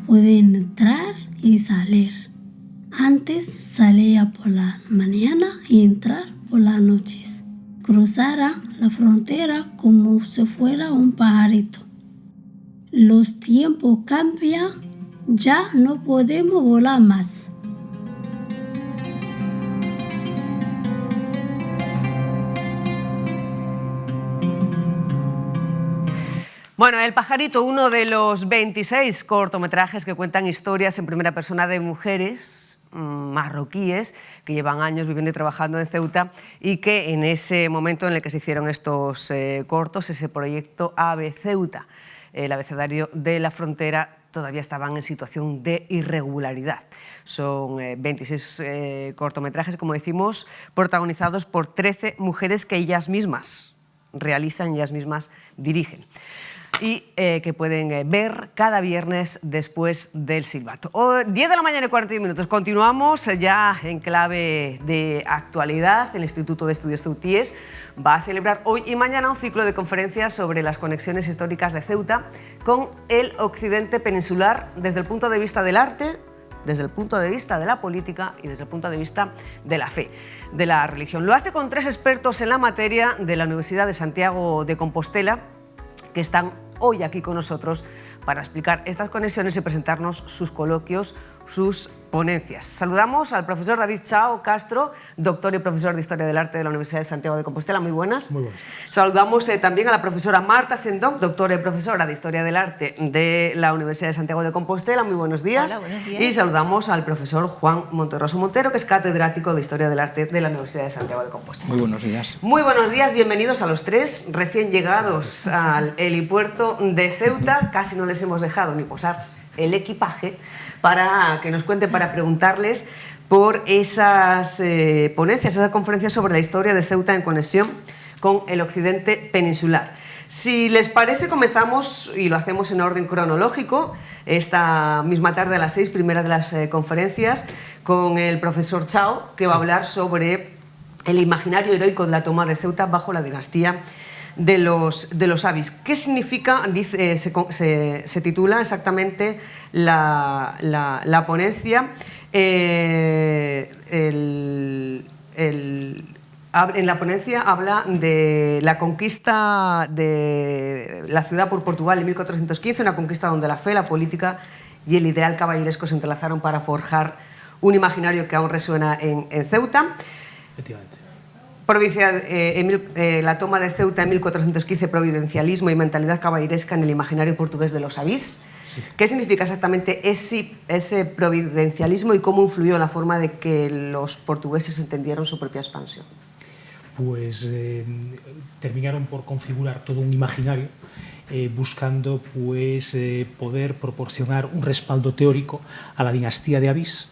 poder entrar y salir. Antes salía por la mañana y entrar por las noches. cruzara la frontera como si fuera un pajarito. Los tiempos cambian, ya no podemos volar más. Bueno, El pajarito, uno de los 26 cortometrajes que cuentan historias en primera persona de mujeres marroquíes que llevan años viviendo y trabajando en Ceuta y que en ese momento en el que se hicieron estos cortos, ese proyecto AVE Ceuta, el abecedario de la frontera, todavía estaban en situación de irregularidad. Son 26 cortometrajes, como decimos, protagonizados por 13 mujeres que ellas mismas realizan, ellas mismas dirigen, y que pueden ver cada viernes después del silbato. 10 de la mañana y 41 minutos. Continuamos ya en clave de actualidad. El Instituto de Estudios Ceutíes va a celebrar hoy y mañana un ciclo de conferencias sobre las conexiones históricas de Ceuta con el occidente peninsular desde el punto de vista del arte, desde el punto de vista de la política y desde el punto de vista de la fe, de la religión. Lo hace con 3 expertos en la materia de la Universidad de Santiago de Compostela, que están hoy aquí con nosotros para explicar estas conexiones y presentarnos sus coloquios, sus ponencias. Saludamos al profesor David Chao Castro, doctor y profesor de Historia del Arte de la Universidad de Santiago de Compostela. Muy buenas. Muy buenas. Saludamos también a la profesora Marta Zendón, doctora y profesora de Historia del Arte de la Universidad de Santiago de Compostela. Muy buenos días. Hola, buenos días. Y saludamos al profesor Juan Monterroso Montero, que es catedrático de Historia del Arte de la Universidad de Santiago de Compostela. Muy buenos días. Muy buenos días, bienvenidos a los 3, recién llegados al helipuerto de Ceuta. Casi no les hemos dejado ni posar el equipaje para que nos cuenten, para preguntarles por esas ponencias, esas conferencias sobre la historia de Ceuta en conexión con el occidente peninsular. Si les parece, comenzamos y lo hacemos en orden cronológico. Esta misma tarde a las 6, primera de las conferencias, con el profesor Chao, que va a hablar sobre el imaginario heroico de la toma de Ceuta bajo la dinastía de los Avis. ¿Qué significa? Dice, se titula exactamente la ponencia. En la ponencia habla de la conquista de la ciudad por Portugal en 1415, una conquista donde la fe, la política y el ideal caballeresco se entrelazaron para forjar un imaginario que aún resuena en Ceuta. Efectivamente. La toma de Ceuta en 1415, providencialismo y mentalidad caballeresca en el imaginario portugués de los Avis. Sí. ¿Qué significa exactamente ese providencialismo y cómo influyó en la forma de que los portugueses entendieron su propia expansión? Pues terminaron por configurar todo un imaginario buscando pues, poder proporcionar un respaldo teórico a la dinastía de Avis.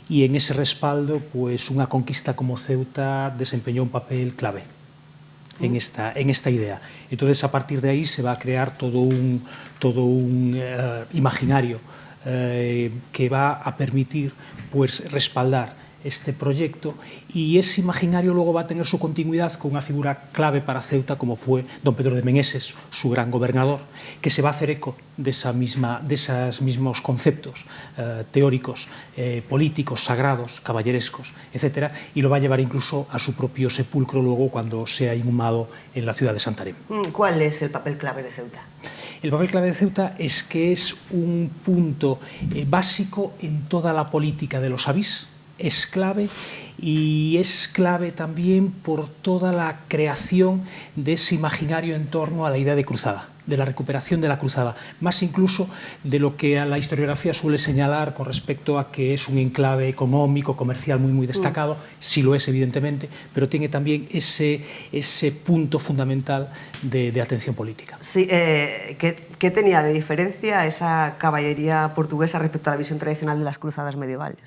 Y en ese respaldo, pues una conquista como Ceuta desempeñó un papel clave en esta idea. Entonces, a partir de ahí se va a crear todo un imaginario que va a permitir pues, respaldar este proyecto, y ese imaginario luego va a tener su continuidad con una figura clave para Ceuta como fue don Pedro de Meneses, su gran gobernador, que se va a hacer eco de esos mismos conceptos teóricos, políticos, sagrados, caballerescos, etc., y lo va a llevar incluso a su propio sepulcro luego cuando sea inhumado en la ciudad de Santarém. ¿Cuál es el papel clave de Ceuta? El papel clave de Ceuta es que es un punto básico en toda la política de los Avis. Es clave, y es clave también por toda la creación de ese imaginario en torno a la idea de cruzada, de la recuperación de la cruzada, más incluso de lo que a la historiografía suele señalar con respecto a que es un enclave económico, comercial muy destacado. Sí lo es, evidentemente, pero tiene también ese punto fundamental de atención política. Sí, ¿qué tenía de diferencia esa caballería portuguesa respecto a la visión tradicional de las cruzadas medievales?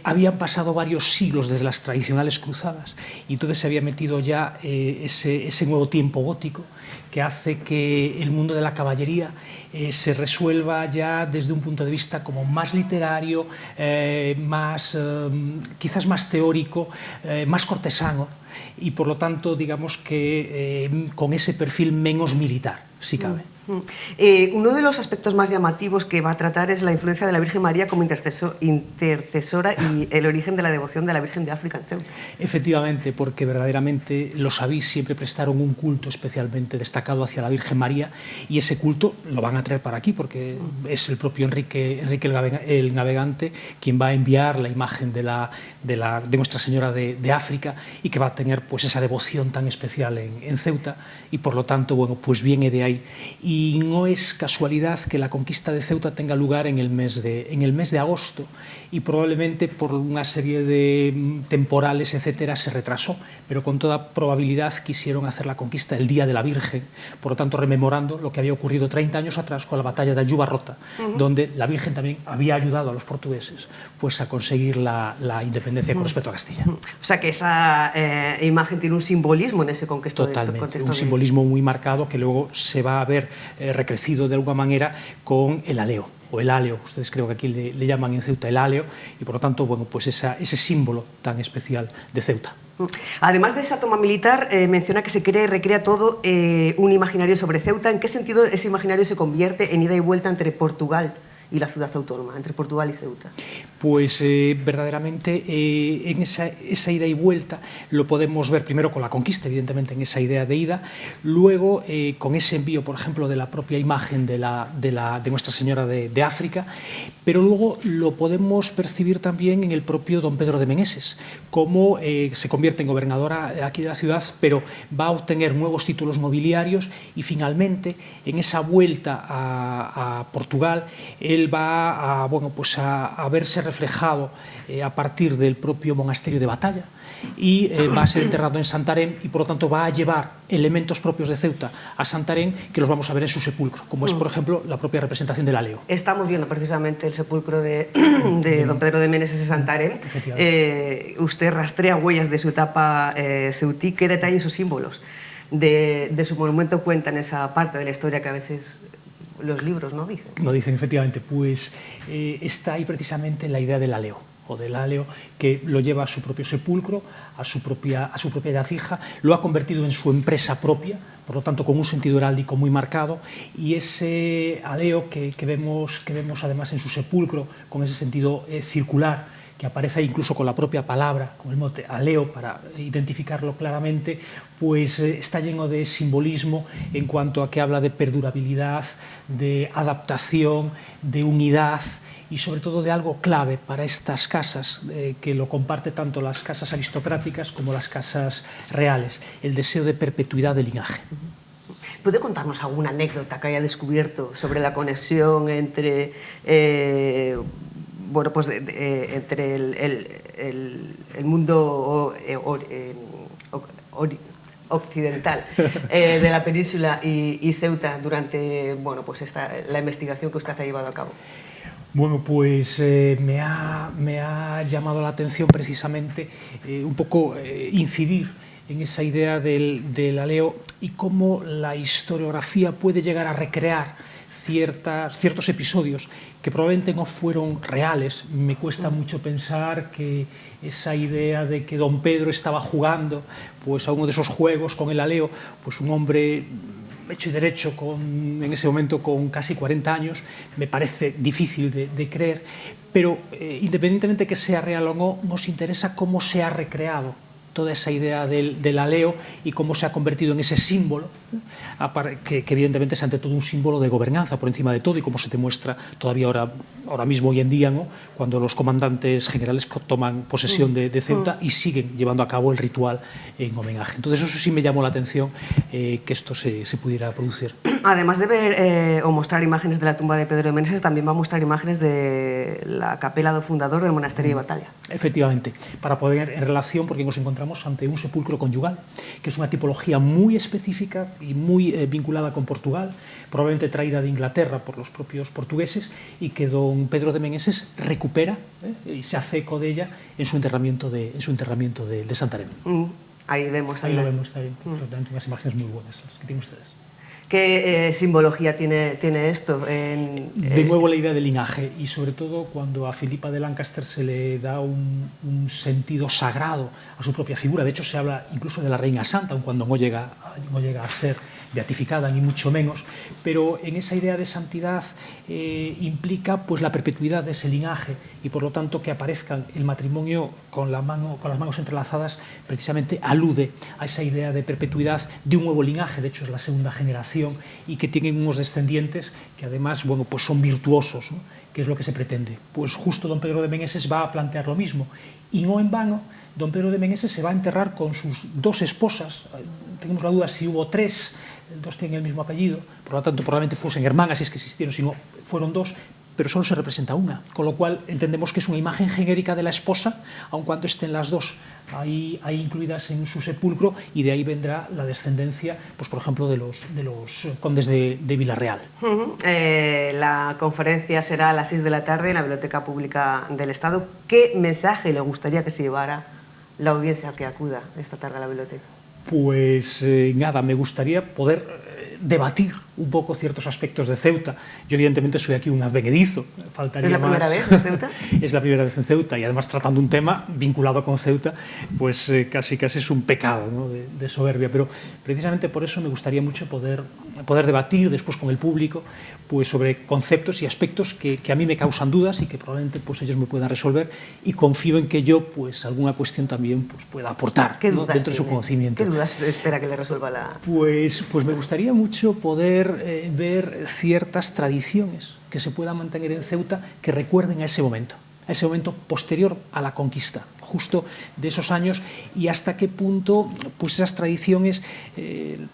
Habían pasado varios siglos desde las tradicionales cruzadas y entonces se había metido ya ese nuevo tiempo gótico que hace que el mundo de la caballería se resuelva ya desde un punto de vista como más literario, quizás más teórico, más cortesano, y por lo tanto digamos que con ese perfil menos militar, si cabe. Uno de los aspectos más llamativos que va a tratar es la influencia de la Virgen María como intercesora y el origen de la devoción de la Virgen de África en Ceuta. Efectivamente, porque verdaderamente los Avís siempre prestaron un culto especialmente destacado hacia la Virgen María, y ese culto lo van a traer para aquí porque es el propio Enrique el Navegante quien va a enviar la imagen de Nuestra Señora de África, y que va a tener pues esa devoción tan especial en Ceuta, y por lo tanto, bueno, pues viene de ahí. Y no es casualidad que la conquista de Ceuta tenga lugar en el mes de agosto, y probablemente por una serie de temporales, etcétera, se retrasó, pero con toda probabilidad quisieron hacer la conquista el Día de la Virgen, por lo tanto rememorando lo que había ocurrido 30 años atrás con la batalla de Aljubarrota, donde la Virgen también había ayudado a los portugueses pues a conseguir la independencia con respecto a Castilla. O sea que esa imagen tiene un simbolismo en ese contexto. Totalmente, un simbolismo muy marcado que luego se va a ver recrecido de alguna manera con el aleo, o el aleo, ustedes creo que aquí le llaman en Ceuta el aleo, y por lo tanto, bueno, pues ese símbolo tan especial de Ceuta. Además de esa toma militar, menciona que se crea y recrea todo un imaginario sobre Ceuta. ¿En qué sentido ese imaginario se convierte en ida y vuelta entre Portugal y la ciudad autónoma, entre Portugal y Ceuta? Pues verdaderamente en esa ida y vuelta lo podemos ver primero con la conquista, evidentemente en esa idea de ida, luego con ese envío, por ejemplo, de la propia imagen de Nuestra Señora de África, pero luego lo podemos percibir también en el propio don Pedro de Meneses, cómo se convierte en gobernador aquí de la ciudad, pero va a obtener nuevos títulos nobiliarios, y finalmente en esa vuelta a Portugal él va a verse reflejado a partir del propio monasterio de Batalla, y va a ser enterrado en Santarém, y por lo tanto va a llevar elementos propios de Ceuta a Santarém que los vamos a ver en su sepulcro, como es por ejemplo la propia representación del aleo. Estamos viendo precisamente el sepulcro de don Pedro de Meneses en Santarém. Usted rastrea huellas de su etapa ceutí. ¿Qué detalles o símbolos de su monumento cuentan esa parte de la historia que a veces los libros no dicen? No dicen, efectivamente. Pues está ahí precisamente la idea del aleo, o del aleo, que lo lleva a su propio sepulcro, a su propia yacija, lo ha convertido en su empresa propia, por lo tanto con un sentido heráldico muy marcado, y ese aleo que vemos además en su sepulcro, con ese sentido circular, que aparece incluso con la propia palabra, con el mote aleo, para identificarlo claramente, pues está lleno de simbolismo en cuanto a que habla de perdurabilidad, de adaptación, de unidad, y sobre todo de algo clave para estas casas, que lo comparte tanto las casas aristocráticas como las casas reales, el deseo de perpetuidad del linaje. ¿Puede contarnos alguna anécdota que haya descubierto sobre la conexión entre entre el mundo occidental de la península y Ceuta durante la investigación que usted ha llevado a cabo? Bueno, pues me ha llamado la atención precisamente un poco incidir en esa idea del aleo, y cómo la historiografía puede llegar a recrear ciertos episodios que probablemente no fueron reales. Me cuesta mucho pensar que esa idea de que don Pedro estaba jugando pues a uno de esos juegos con el aleo, pues un hombre hecho y derecho en ese momento con casi 40 años, me parece difícil de creer, pero independientemente que sea real o no, nos interesa cómo se ha recreado toda esa idea del aleo y cómo se ha convertido en ese símbolo, que evidentemente es ante todo un símbolo de gobernanza por encima de todo, y cómo se demuestra todavía ahora mismo, hoy en día, ¿no?, cuando los comandantes generales toman posesión de Ceuta y siguen llevando a cabo el ritual en homenaje. Entonces eso sí me llamó la atención, que esto se pudiera producir. Además de ver o mostrar imágenes de la tumba de Pedro de Meneses, también va a mostrar imágenes de la capela do fundador del monasterio de Batalla. Efectivamente, para poder, en relación, porque nos encontramos ante un sepulcro conyugal, que es una tipología muy específica y muy vinculada con Portugal, probablemente traída de Inglaterra por los propios portugueses, y que don Pedro de Meneses recupera y se hace eco de ella en su enterramiento de Santarém. Ahí vemos. Ahí lo vemos, está bien. Unas imágenes muy buenas las que tienen ustedes. ¿Qué simbología tiene esto? De nuevo la idea del linaje, y sobre todo cuando a Filipa de Lancaster se le da un sentido sagrado a su propia figura. De hecho se habla incluso de la Reina Santa, aun cuando no llega a ser beatificada ni mucho menos, pero en esa idea de santidad implica pues la perpetuidad de ese linaje y por lo tanto que aparezcan el matrimonio con las manos entrelazadas precisamente alude a esa idea de perpetuidad de un nuevo linaje, de hecho es la segunda generación y que tienen unos descendientes que además bueno, pues son virtuosos, ¿no? ¿Qué es lo que se pretende? Pues justo don Pedro de Meneses va a plantear lo mismo y no en vano don Pedro de Meneses se va a enterrar con sus dos esposas, tenemos la duda si hubo tres, dos tienen el mismo apellido, por lo tanto probablemente fuesen hermanas si es que existieron, si no fueron dos, pero solo se representa una, con lo cual entendemos que es una imagen genérica de la esposa, aun cuando estén las dos ahí incluidas en su sepulcro, y de ahí vendrá la descendencia, pues por ejemplo, de los condes de Villarreal. La conferencia será a las 6 de la tarde en la Biblioteca Pública del Estado. ¿Qué mensaje le gustaría que se llevara la audiencia que acuda esta tarde a la biblioteca? Pues nada, me gustaría poder debatir un poco ciertos aspectos de Ceuta. Yo evidentemente soy aquí un advenedizo, faltaría ¿Es la primera vez en Ceuta? Es la primera vez en Ceuta y además tratando un tema vinculado con Ceuta, pues casi es un pecado, ¿no? de soberbia, pero precisamente por eso me gustaría mucho poder debatir después con el público pues sobre conceptos y aspectos que a mí me causan dudas y que probablemente pues ellos me puedan resolver, y confío en que yo pues alguna cuestión también pues pueda aportar, ¿no? Dentro de su conocimiento. ¿Qué dudas espera que le resuelva la...? Pues me gustaría mucho poder ver ciertas tradiciones que se puedan mantener en Ceuta que recuerden a ese momento posterior a la conquista, justo de esos años, y hasta qué punto pues esas tradiciones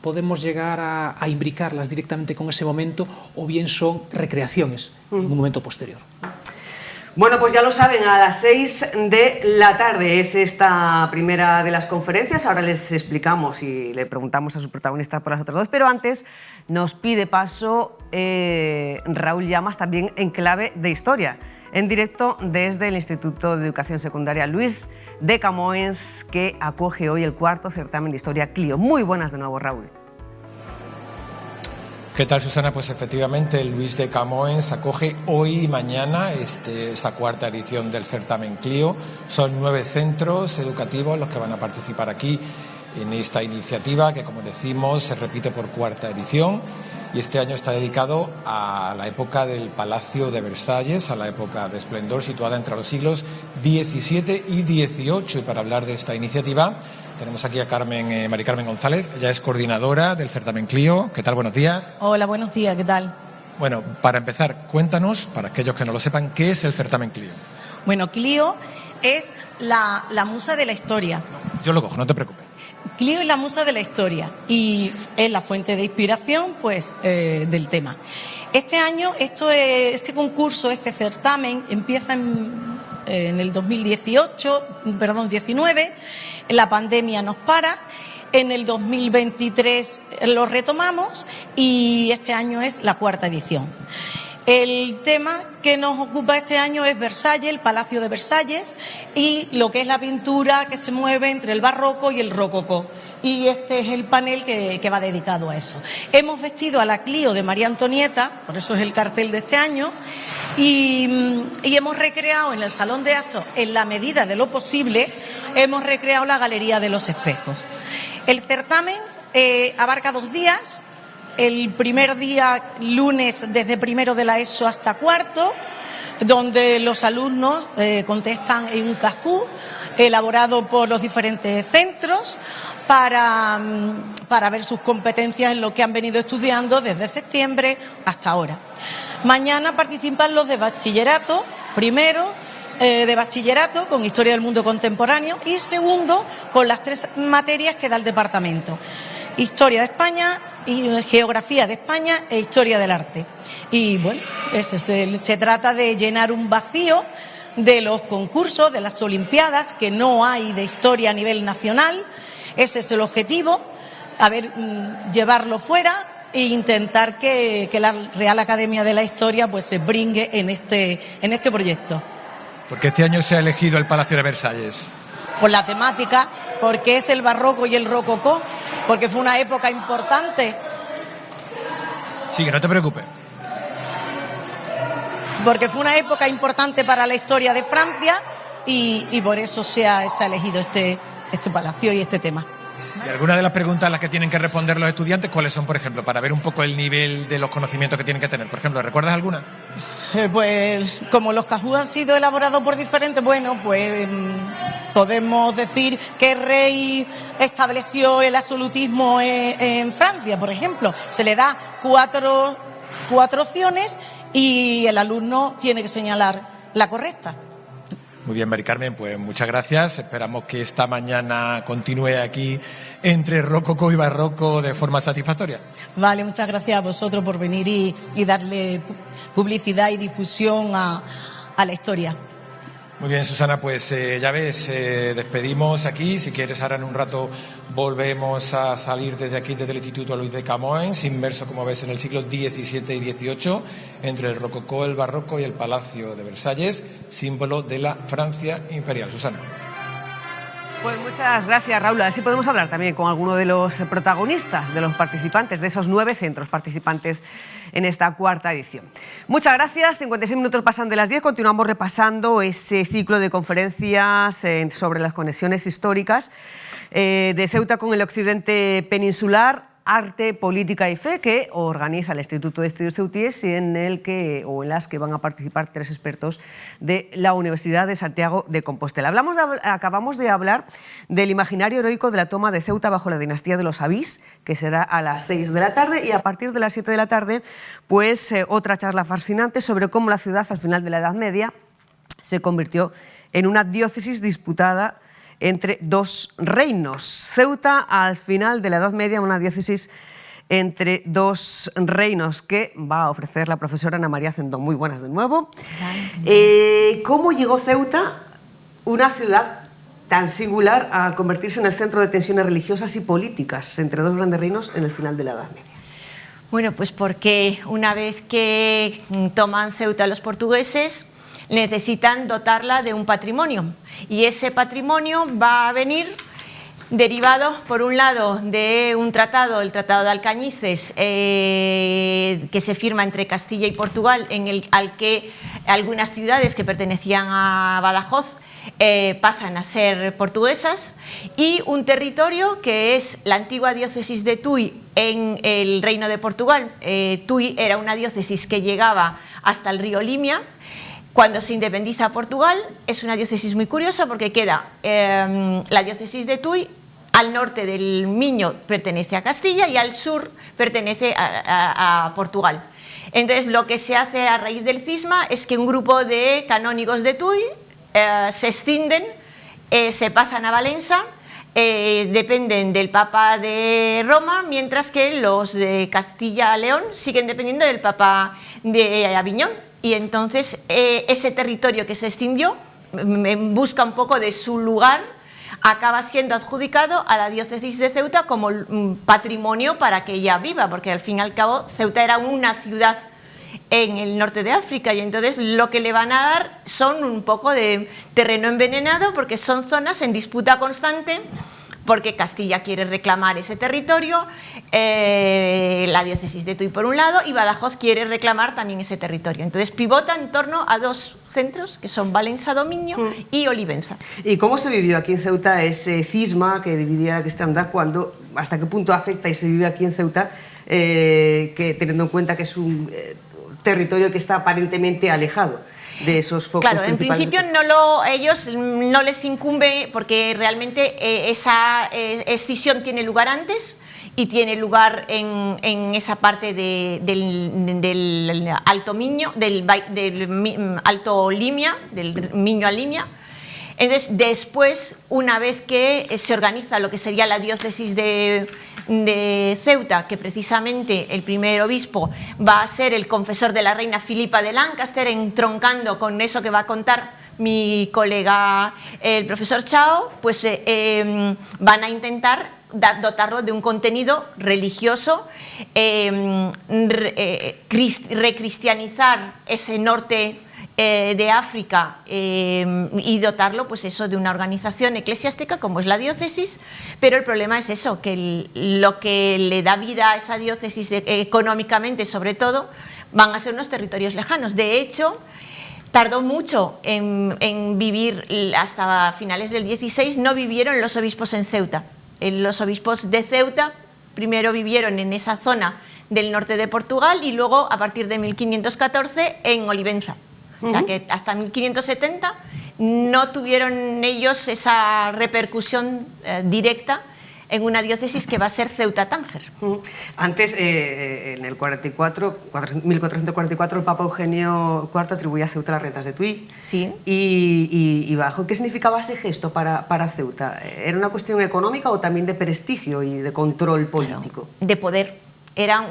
podemos llegar a imbricarlas directamente con ese momento o bien son recreaciones en un momento posterior. Bueno, pues ya lo saben, a las 6 de la tarde es esta primera de las conferencias. Ahora les explicamos y le preguntamos a sus protagonistas por las otras dos, pero antes nos pide paso Raúl Llamas, también en clave de historia, en directo desde el Instituto de Educación Secundaria Luis de Camoens, que acoge hoy el cuarto certamen de Historia Clio. Muy buenas de nuevo, Raúl. ¿Qué tal, Susana? Pues efectivamente el Luis de Camoens acoge hoy y mañana esta cuarta edición del certamen Clio. Son 9 centros educativos los que van a participar aquí en esta iniciativa que, como decimos, se repite por cuarta edición, y este año está dedicado a la época del Palacio de Versalles, a la época de esplendor situada entre los siglos XVII y XVIII. Y para hablar de esta iniciativa tenemos aquí a Mari Carmen González. Ella es coordinadora del certamen Clio. ¿Qué tal? Buenos días. Hola, buenos días. ¿Qué tal? Bueno, para empezar, cuéntanos, para aquellos que no lo sepan, ¿qué es el certamen Clio? Bueno, Clio es la musa de la historia. Yo lo cojo, no te preocupes. Clio es la musa de la historia y es la fuente de inspiración pues del tema. Este año, este concurso, este certamen empieza en el 19, la pandemia nos para, en el 2023 lo retomamos y este año es la cuarta edición. El tema que nos ocupa este año es Versalles, el Palacio de Versalles, y lo que es la pintura que se mueve entre el barroco y el rococó. Y este es el panel que va dedicado a eso. Hemos vestido a la Clio de María Antonieta, por eso es el cartel de este año, y hemos recreado en el Salón de Actos, en la medida de lo posible, hemos recreado la Galería de los Espejos. El certamen abarca 2 días. El primer día, lunes, desde primero de la ESO hasta cuarto, donde los alumnos contestan en un cascú elaborado por los diferentes centros para ver sus competencias en lo que han venido estudiando desde septiembre hasta ahora. Mañana participan los de bachillerato, primero de bachillerato con Historia del Mundo Contemporáneo y segundo con las 3 materias que da el departamento: Historia de España, y Geografía de España e Historia del Arte. Y bueno, se trata de llenar un vacío de los concursos, de las Olimpiadas, que no hay de historia a nivel nacional. Ese es el objetivo, llevarlo fuera e intentar que la Real Academia de la Historia pues se brinque en este proyecto. ¿Por qué este año se ha elegido el Palacio de Versalles? Por la temática, porque es el barroco y el rococó, porque fue una época importante. Sí, que no te preocupes. Porque fue una época importante para la historia de Francia y por eso se ha elegido este palacio y este tema. Y algunas de las preguntas a las que tienen que responder los estudiantes, ¿cuáles son, por ejemplo, para ver un poco el nivel de los conocimientos que tienen que tener? Por ejemplo, ¿recuerdas alguna? Pues como los cajú han sido elaborados por diferentes, bueno, pues podemos decir qué rey estableció el absolutismo en Francia, por ejemplo. Se le da cuatro opciones y el alumno tiene que señalar la correcta. Muy bien, Mari Carmen, pues muchas gracias. Esperamos que esta mañana continúe aquí entre rococó y barroco de forma satisfactoria. Vale, muchas gracias a vosotros por venir y darle publicidad y difusión a la historia. Muy bien, Susana, pues ya ves, despedimos aquí. Si quieres, ahora en un rato volvemos a salir desde aquí, desde el Instituto Luis de Camoens, inmerso, como ves, en el siglo XVII y XVIII, entre el rococó, el barroco y el Palacio de Versalles, símbolo de la Francia imperial. Susana. Pues muchas gracias, Raúl. Así podemos hablar también con alguno de los protagonistas, de los participantes, de esos 9 centros participantes en esta cuarta edición. Muchas gracias. 56 minutos pasan de las 10. Continuamos repasando ese ciclo de conferencias sobre las conexiones históricas de Ceuta con el occidente peninsular, Arte, Política y Fe, que organiza el Instituto de Estudios Ceutíes y en las que van a participar 3 expertos de la Universidad de Santiago de Compostela. Acabamos de hablar del imaginario heroico de la toma de Ceuta bajo la dinastía de los Avís, que será a las 6 de la tarde, y a partir de las 7 de la tarde, pues otra charla fascinante sobre cómo la ciudad al final de la Edad Media se convirtió en una diócesis disputada entre 2 reinos. Ceuta, al final de la Edad Media, una diócesis entre 2 reinos que va a ofrecer la profesora Ana María Cendón. Muy buenas de nuevo. ¿Cómo llegó Ceuta, una ciudad tan singular, a convertirse en el centro de tensiones religiosas y políticas entre 2 grandes reinos en el final de la Edad Media? Bueno, pues porque una vez que toman Ceuta los portugueses, necesitan dotarla de un patrimonio, y ese patrimonio va a venir derivado, por un lado, de un tratado, el Tratado de Alcañices, que se firma entre Castilla y Portugal, al que algunas ciudades que pertenecían a Badajoz pasan a ser portuguesas, y un territorio que es la antigua diócesis de Tui en el Reino de Portugal. Tui era una diócesis que llegaba hasta el río Limia. Cuando se independiza Portugal, es una diócesis muy curiosa porque queda la diócesis de Tui, al norte del Miño pertenece a Castilla y al sur pertenece a Portugal. Entonces, lo que se hace a raíz del cisma es que un grupo de canónigos de Tui se escinden, se pasan a Valencia, dependen del Papa de Roma, mientras que los de Castilla-León siguen dependiendo del Papa de Aviñón. Y entonces ese territorio que se extinguió, en busca un poco de su lugar, acaba siendo adjudicado a la diócesis de Ceuta como patrimonio para que ella viva, porque al fin y al cabo Ceuta era una ciudad en el norte de África, y entonces lo que le van a dar son un poco de terreno envenenado, porque son zonas en disputa constante, porque Castilla quiere reclamar ese territorio, la diócesis de Tui por un lado, y Badajoz quiere reclamar también ese territorio. Entonces pivota en torno a 2 centros, que son Valencia Dominio y Olivenza. ¿Y cómo se vivió aquí en Ceuta ese cisma que dividía la cristiandad? ¿Hasta qué punto afecta y se vive aquí en Ceuta, que teniendo en cuenta que es un territorio que está aparentemente alejado de esos focos principales? Claro, en principio ellos no les incumbe, porque realmente esa escisión tiene lugar antes, y tiene lugar en esa parte del Alto Miño, del Alto Limia, del Miño a Limia. Entonces, después, una vez que se organiza lo que sería la diócesis de Ceuta, que precisamente el primer obispo va a ser el confesor de la reina Filipa de Lancaster, entroncando con eso que va a contar mi colega el profesor Chao, pues van a intentar dotarlo de un contenido religioso, recristianizar ese norte de África, y dotarlo, pues eso, de una organización eclesiástica como es la diócesis. Pero el problema es eso, que lo que le da vida a esa diócesis económicamente, sobre todo, van a ser unos territorios lejanos. De hecho, tardó mucho en vivir, hasta finales del XVI no vivieron los obispos en Ceuta. Los obispos de Ceuta primero vivieron en esa zona del norte de Portugal y luego, a partir de 1514, en Olivenza. O sea que hasta 1570 no tuvieron ellos esa repercusión directa en una diócesis que va a ser Ceuta-Tánger. Antes, en el 1444, el Papa Eugenio IV atribuía a Ceuta las rentas de Tui. Sí. Y bajo, ¿qué significaba ese gesto para Ceuta? ¿Era una cuestión económica o también de prestigio y de control político? Claro, de poder. Era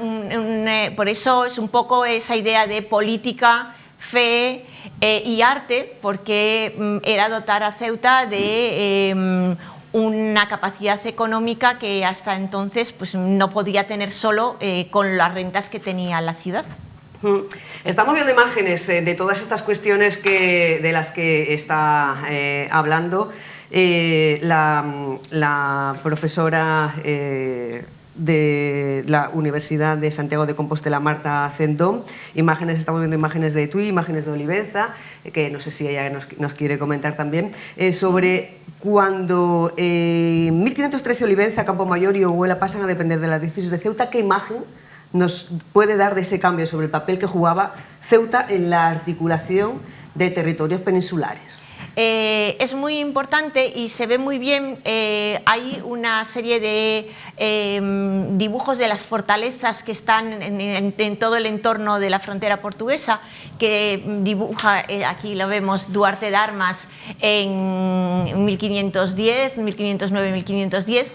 por eso es un poco esa idea de política, fe y arte, porque era dotar a Ceuta de una capacidad económica que hasta entonces pues, no podía tener solo con las rentas que tenía la ciudad. Estamos viendo imágenes de todas estas cuestiones de las que está hablando la profesora de la Universidad de Santiago de Compostela, Marta Cendón. Estamos viendo imágenes de Tui, imágenes de Olivenza, que no sé si ella nos quiere comentar también, sobre cuando en 1513 Olivenza, Campomayor y Orihuela pasan a depender de la diócesis de Ceuta. ¿Qué imagen nos puede dar de ese cambio sobre el papel que jugaba Ceuta en la articulación de territorios peninsulares? Es muy importante y se ve muy bien. Hay una serie de dibujos de las fortalezas que están en todo el entorno de la frontera portuguesa, que dibuja, aquí lo vemos, Duarte de Armas en 1510, 1509, 1510,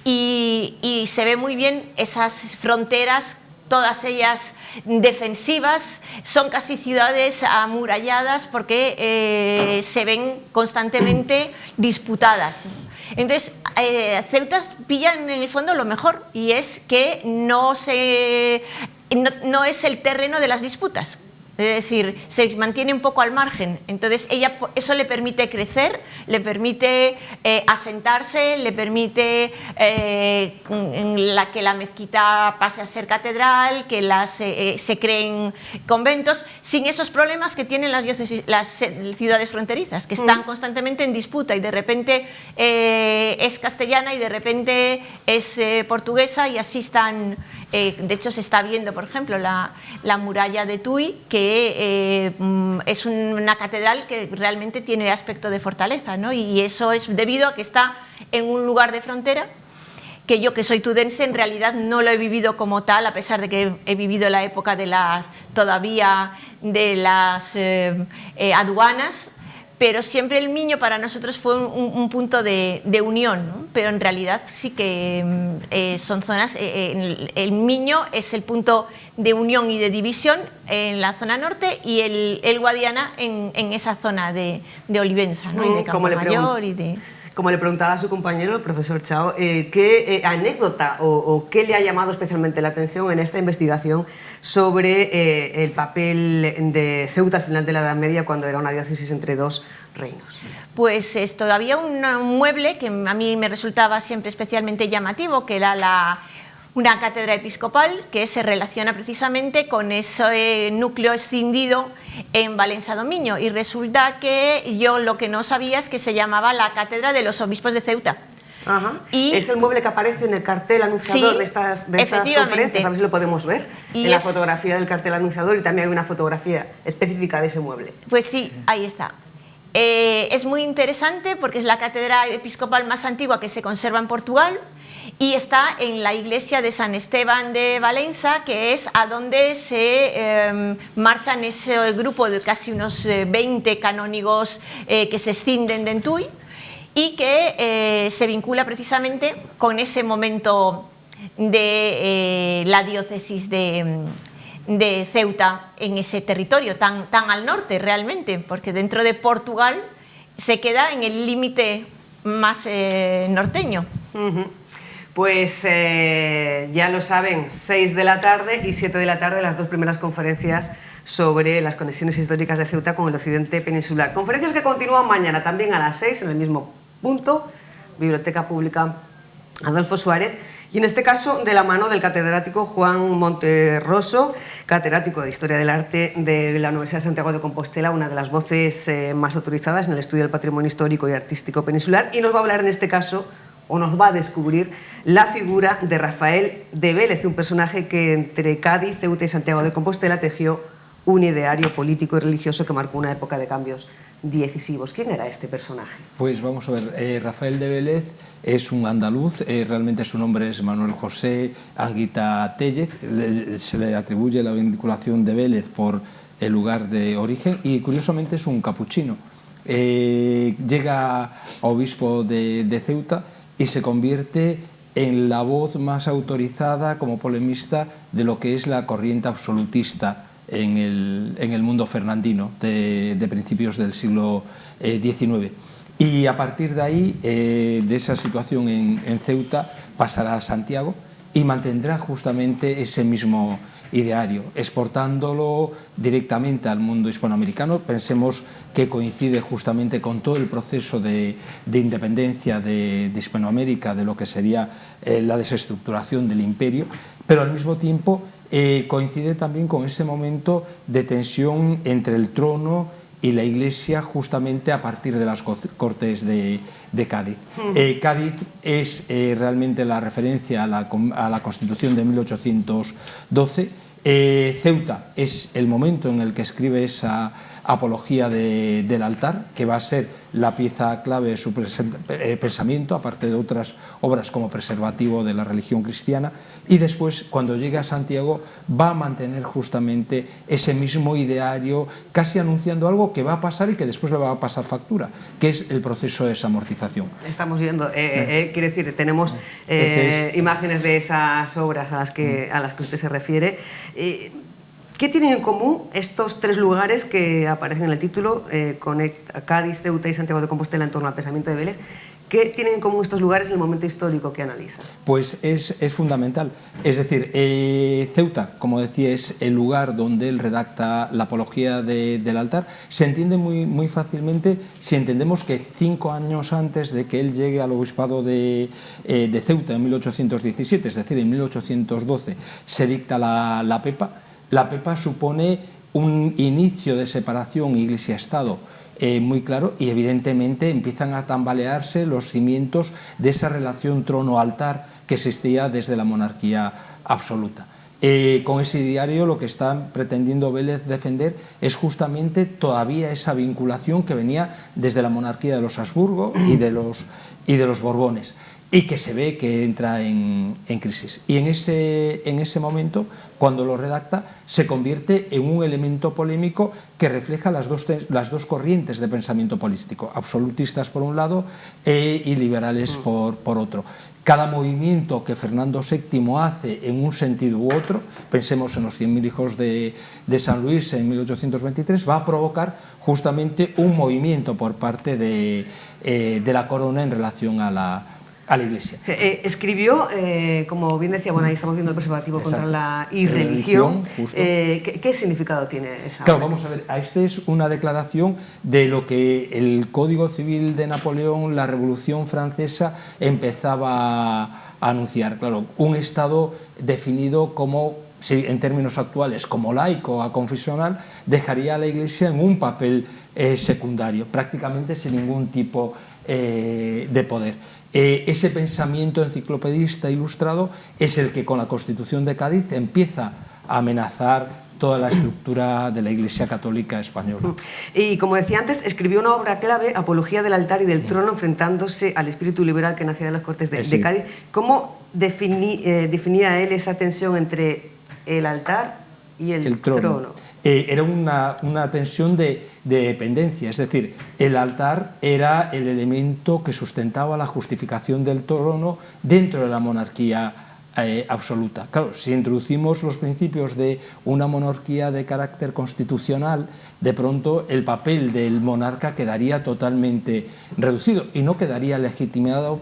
y se ve muy bien esas fronteras, todas ellas defensivas, son casi ciudades amuralladas porque se ven constantemente disputadas. Entonces, Ceuta pilla en el fondo lo mejor, y es que no es el terreno de las disputas. Es decir, se mantiene un poco al margen. Entonces, eso le permite crecer, le permite asentarse, le permite que la mezquita pase a ser catedral, que se creen conventos, sin esos problemas que tienen las ciudades fronterizas, que están constantemente en disputa, y de repente es castellana y de repente es portuguesa, y así están. De hecho, se está viendo, por ejemplo, la muralla de Tui, que es una catedral que realmente tiene aspecto de fortaleza, ¿no? Y eso es debido a que está en un lugar de frontera, que yo, que soy tudense, en realidad no lo he vivido como tal, a pesar de que he vivido la época de las aduanas, pero siempre el Miño para nosotros fue un punto de unión, ¿no? Pero en realidad sí que son zonas, el Miño es el punto de unión y de división en la zona norte, y el Guadiana en esa zona de Olivenza, ¿no? Y de Campomayor y de... Como le preguntaba a su compañero, el profesor Chao, ¿qué anécdota o qué le ha llamado especialmente la atención en esta investigación sobre el papel de Ceuta al final de la Edad Media, cuando era una diócesis entre dos reinos? Pues había un mueble que a mí me resultaba siempre especialmente llamativo, que era una cátedra episcopal, que se relaciona precisamente con ese núcleo escindido en Valencia do Miño, y resulta que yo lo que no sabía es que se llamaba la Cátedra de los Obispos de Ceuta. Ajá. Y es el mueble que aparece en el cartel anunciador, sí, de estas conferencias, a ver si lo podemos ver, en la fotografía del cartel anunciador, y también hay una fotografía específica de ese mueble. Pues sí, ahí está. Es muy interesante porque es la cátedra episcopal más antigua que se conserva en Portugal, y está en la iglesia de San Esteban de Valencia, que es a donde se marchan ese grupo de casi unos 20 canónigos que se escinden de Tui, y que se vincula precisamente con ese momento de la diócesis de Ceuta en ese territorio tan al norte realmente, porque dentro de Portugal se queda en el límite más norteño. Pues ya lo saben, 6 de la tarde y 7 de la tarde, las dos primeras conferencias sobre las conexiones históricas de Ceuta con el occidente peninsular. Conferencias que continúan mañana también a las 6 en el mismo punto, Biblioteca Pública Adolfo Suárez, y en este caso de la mano del catedrático Juan Monterroso, catedrático de Historia del Arte de la Universidad de Santiago de Compostela, una de las voces más autorizadas en el estudio del patrimonio histórico y artístico peninsular, y nos va a hablar en este caso o nos va a descubrir la figura de Rafael de Vélez, un personaje que entre Cádiz, Ceuta y Santiago de Compostela tejió un ideario político y religioso que marcó una época de cambios decisivos. ¿Quién era este personaje? Pues vamos a ver, Rafael de Vélez es un andaluz, realmente su nombre es Manuel José Anguita Tellez, se le atribuye la vinculación de Vélez por el lugar de origen y curiosamente es un capuchino. Llega a obispo de Ceuta y se convierte en la voz más autorizada como polemista de lo que es la corriente absolutista en el mundo fernandino de principios del siglo XIX. Y a partir de ahí, de esa situación en Ceuta, pasará a Santiago y mantendrá justamente ese mismo ideario, exportándolo directamente al mundo hispanoamericano. Pensemos que coincide justamente con todo el proceso de independencia de Hispanoamérica, de lo que sería la desestructuración del imperio, pero al mismo tiempo coincide también con ese momento de tensión entre el trono y la Iglesia justamente a partir de las Cortes de Cádiz. Cádiz es realmente la referencia a la Constitución de 1812. Ceuta es el momento en el que escribe esa apología del altar, que va a ser la pieza clave de su pensamiento, aparte de otras obras como Preservativo de la religión cristiana, y después, cuando llega a Santiago, va a mantener justamente ese mismo ideario, casi anunciando algo que va a pasar y que después le va a pasar factura, que es el proceso de desamortización. Estamos viendo, quiere decir, tenemos imágenes de esas obras a las que usted se refiere. ¿Qué tienen en común estos tres lugares que aparecen en el título, Cádiz, Ceuta y Santiago de Compostela, en torno al pensamiento de Vélez? ¿Qué tienen en común estos lugares en el momento histórico que analizan? Pues es fundamental. Es decir, Ceuta, como decía, es el lugar donde él redacta la apología del altar. Se entiende muy fácilmente si entendemos que 5 años antes de que él llegue al obispado de Ceuta, en 1817, es decir, en 1812, se dicta la PEPA. La PEPA supone un inicio de separación Iglesia-Estado muy claro, y evidentemente empiezan a tambalearse los cimientos de esa relación trono-altar que existía desde la monarquía absoluta. Con ese ideario lo que está pretendiendo Vélez defender es justamente todavía esa vinculación que venía desde la monarquía de los Habsburgo y de los Borbones, y que se ve que entra en crisis. Y en ese momento, cuando lo redacta, se convierte en un elemento polémico que refleja las dos corrientes de pensamiento político, absolutistas por un lado y liberales por otro. Cada movimiento que Fernando VII hace en un sentido u otro, pensemos en los 100.000 hijos de San Luis en 1823, va a provocar justamente un movimiento por parte de la corona en relación a la Iglesia. Escribió, como bien decía, bueno, ahí estamos viendo el preservativo contra la irreligión. ¿Qué significado tiene esa? Claro, vamos a ver, esta es una declaración de lo que el Código Civil de Napoleón, la Revolución Francesa, empezaba a anunciar. Claro, un Estado definido como, en términos actuales, como laico, aconfesional, dejaría a la Iglesia en un papel secundario, prácticamente sin ningún tipo de poder. Ese pensamiento enciclopedista ilustrado es el que con la Constitución de Cádiz empieza a amenazar toda la estructura de la Iglesia Católica española. Y como decía antes, escribió una obra clave, Apología del altar y del trono, enfrentándose al espíritu liberal que nacía de las Cortes de Cádiz. ¿Cómo definía él esa tensión entre el altar y el trono? Era una tensión de dependencia, es decir, el altar era el elemento que sustentaba la justificación del trono dentro de la monarquía absoluta. Claro, si introducimos los principios de una monarquía de carácter constitucional, de pronto el papel del monarca quedaría totalmente reducido y no quedaría legitimado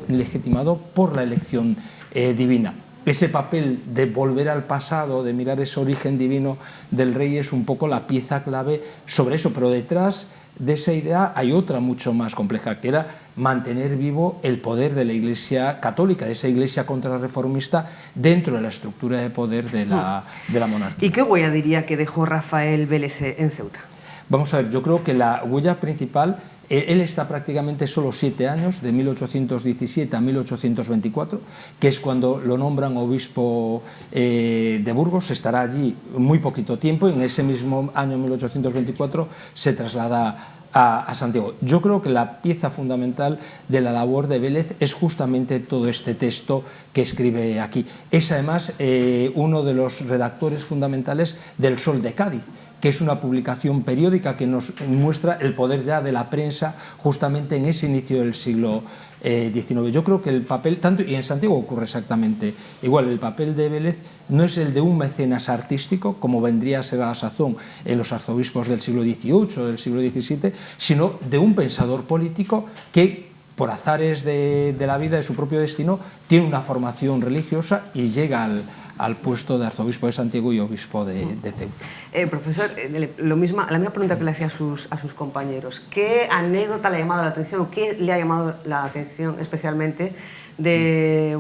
por la elección divina. Ese papel de volver al pasado, de mirar ese origen divino del rey, es un poco la pieza clave sobre eso, pero detrás de esa idea hay otra mucho más compleja, que era mantener vivo el poder de la Iglesia católica, de esa Iglesia contrarreformista dentro de la estructura de poder de la monarquía. ¿Y qué huella diría que dejó Rafael Vélez en Ceuta? Vamos a ver, yo creo que la huella principal, él está prácticamente solo 7 años, de 1817 a 1824, que es cuando lo nombran obispo de Burgos. Estará allí muy poquito tiempo, y en ese mismo año 1824 se traslada a Santiago. Yo creo que la pieza fundamental de la labor de Vélez es justamente todo este texto que escribe aquí. Es además uno de los redactores fundamentales del Sol de Cádiz, que es una publicación periódica que nos muestra el poder ya de la prensa justamente en ese inicio del siglo XIX. Yo creo que el papel, tanto y en Santiago ocurre exactamente igual, el papel de Vélez no es el de un mecenas artístico, como vendría a ser a la sazón en los arzobispos del siglo XVIII o del siglo XVII, sino de un pensador político que, por azares de la vida, de su propio destino, tiene una formación religiosa y llega al puesto de arzobispo de Santiago y obispo de Ceuta. Profesor, la misma pregunta que le hacía a sus compañeros. ¿Qué anécdota le ha llamado la atención o qué le ha llamado la atención especialmente de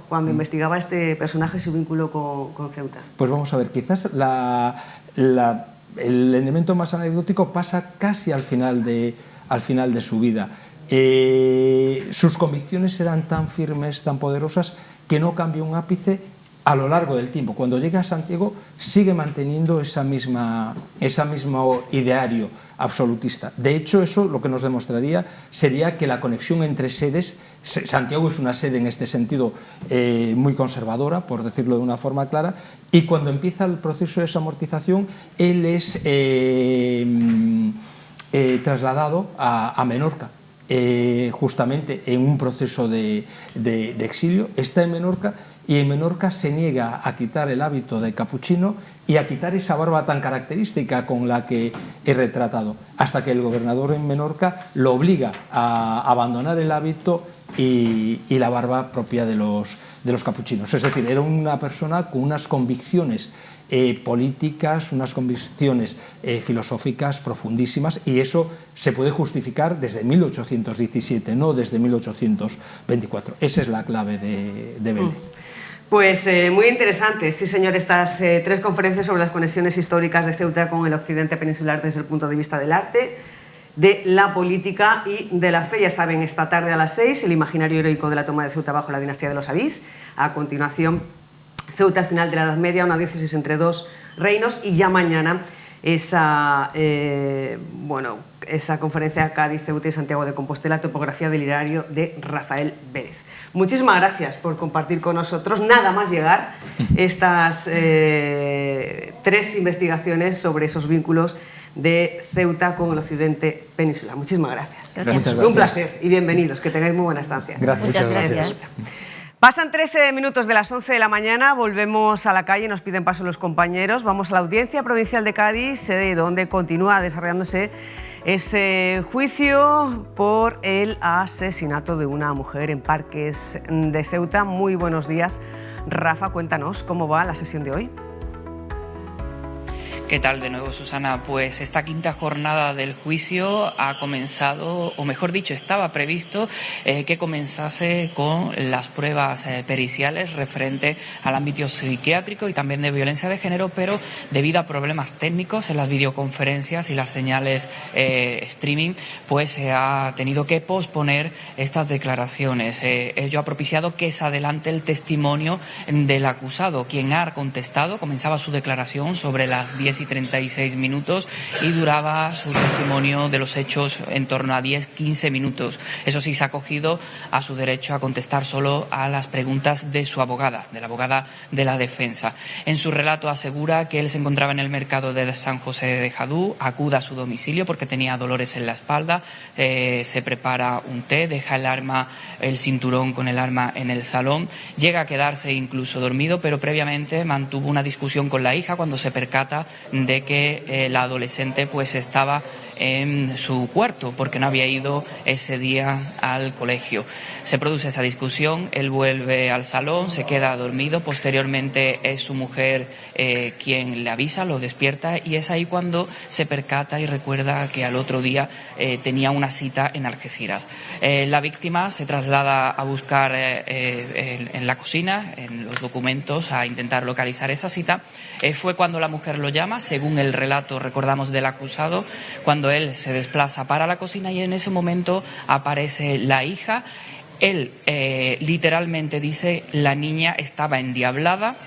cuando investigaba este personaje y su vínculo con Ceuta? Pues vamos a ver, quizás el elemento más anecdótico pasa casi al final de su vida. Sus convicciones eran tan firmes, tan poderosas, que no cambió un ápice a lo largo del tiempo. Cuando llega a Santiago sigue manteniendo ese mismo ideario absolutista. De hecho, eso lo que nos demostraría sería que la conexión entre sedes, Santiago es una sede en este sentido muy conservadora, por decirlo de una forma clara, y cuando empieza el proceso de desamortización, él es trasladado a Menorca. Justamente en un proceso de exilio, está en Menorca, y en Menorca se niega a quitar el hábito de capuchino y a quitar esa barba tan característica con la que he retratado, hasta que el gobernador en Menorca lo obliga a abandonar el hábito y la barba propia de los capuchinos. Es decir, era una persona con unas convicciones políticas, unas convicciones filosóficas profundísimas, y eso se puede justificar desde 1817, no desde 1824. Esa es la clave de Vélez. Pues muy interesante, sí señor, estas 3 conferencias sobre las conexiones históricas de Ceuta con el occidente peninsular desde el punto de vista del arte, de la política y de la fe. Ya saben, esta tarde a las 6, el imaginario heroico de la toma de Ceuta bajo la dinastía de los Avís. A continuación, Ceuta al final de la Edad Media, una diócesis entre 2 reinos, y ya mañana esa conferencia Cádiz, Ceuta y Santiago de Compostela, topografía del Hilario, de Rafael Vélez. Muchísimas gracias por compartir con nosotros, nada más llegar, estas 3 investigaciones sobre esos vínculos de Ceuta con el occidente peninsular. Muchísimas gracias. Gracias. Un placer y bienvenidos, que tengáis muy buena estancia. Gracias. Muchas gracias. Pasan 13 minutos de las 11 de la mañana, volvemos a la calle, nos piden paso los compañeros. Vamos a la Audiencia Provincial de Cádiz, donde continúa desarrollándose ese juicio por el asesinato de una mujer en Parques de Ceuta. Muy buenos días, Rafa, cuéntanos cómo va la sesión de hoy. ¿Qué tal de nuevo, Susana? Pues esta 5ª jornada del juicio ha comenzado, o mejor dicho, estaba previsto que comenzase con las pruebas periciales referente al ámbito psiquiátrico y también de violencia de género, pero debido a problemas técnicos en las videoconferencias y las señales streaming, pues se ha tenido que posponer estas declaraciones. Ello ha propiciado que se adelante el testimonio del acusado, quien ha contestado. Comenzaba su declaración sobre las 10:36 y duraba su testimonio de los hechos en torno a 10-15 minutos. Eso sí, se ha acogido a su derecho a contestar solo a las preguntas de su abogada, de la abogada de la defensa. En su relato asegura que él se encontraba en el mercado de San José de Jadú, acude a su domicilio porque tenía dolores en la espalda, se prepara un té, deja el cinturón con el arma en el salón, llega a quedarse incluso dormido, pero previamente mantuvo una discusión con la hija cuando se percata de que la adolescente pues estaba en su cuarto porque no había ido ese día al colegio. Se produce esa discusión, él vuelve al salón, se queda dormido, posteriormente es su mujer quien le avisa, lo despierta, y es ahí cuando se percata y recuerda que al otro día tenía una cita en Algeciras. La víctima se traslada a buscar en la cocina, en los documentos, a intentar localizar esa cita. Fue cuando la mujer lo llama, según el relato, recordamos, del acusado, cuando él se desplaza para la cocina, y en ese momento aparece la hija. Él literalmente dice: la niña estaba endiablada.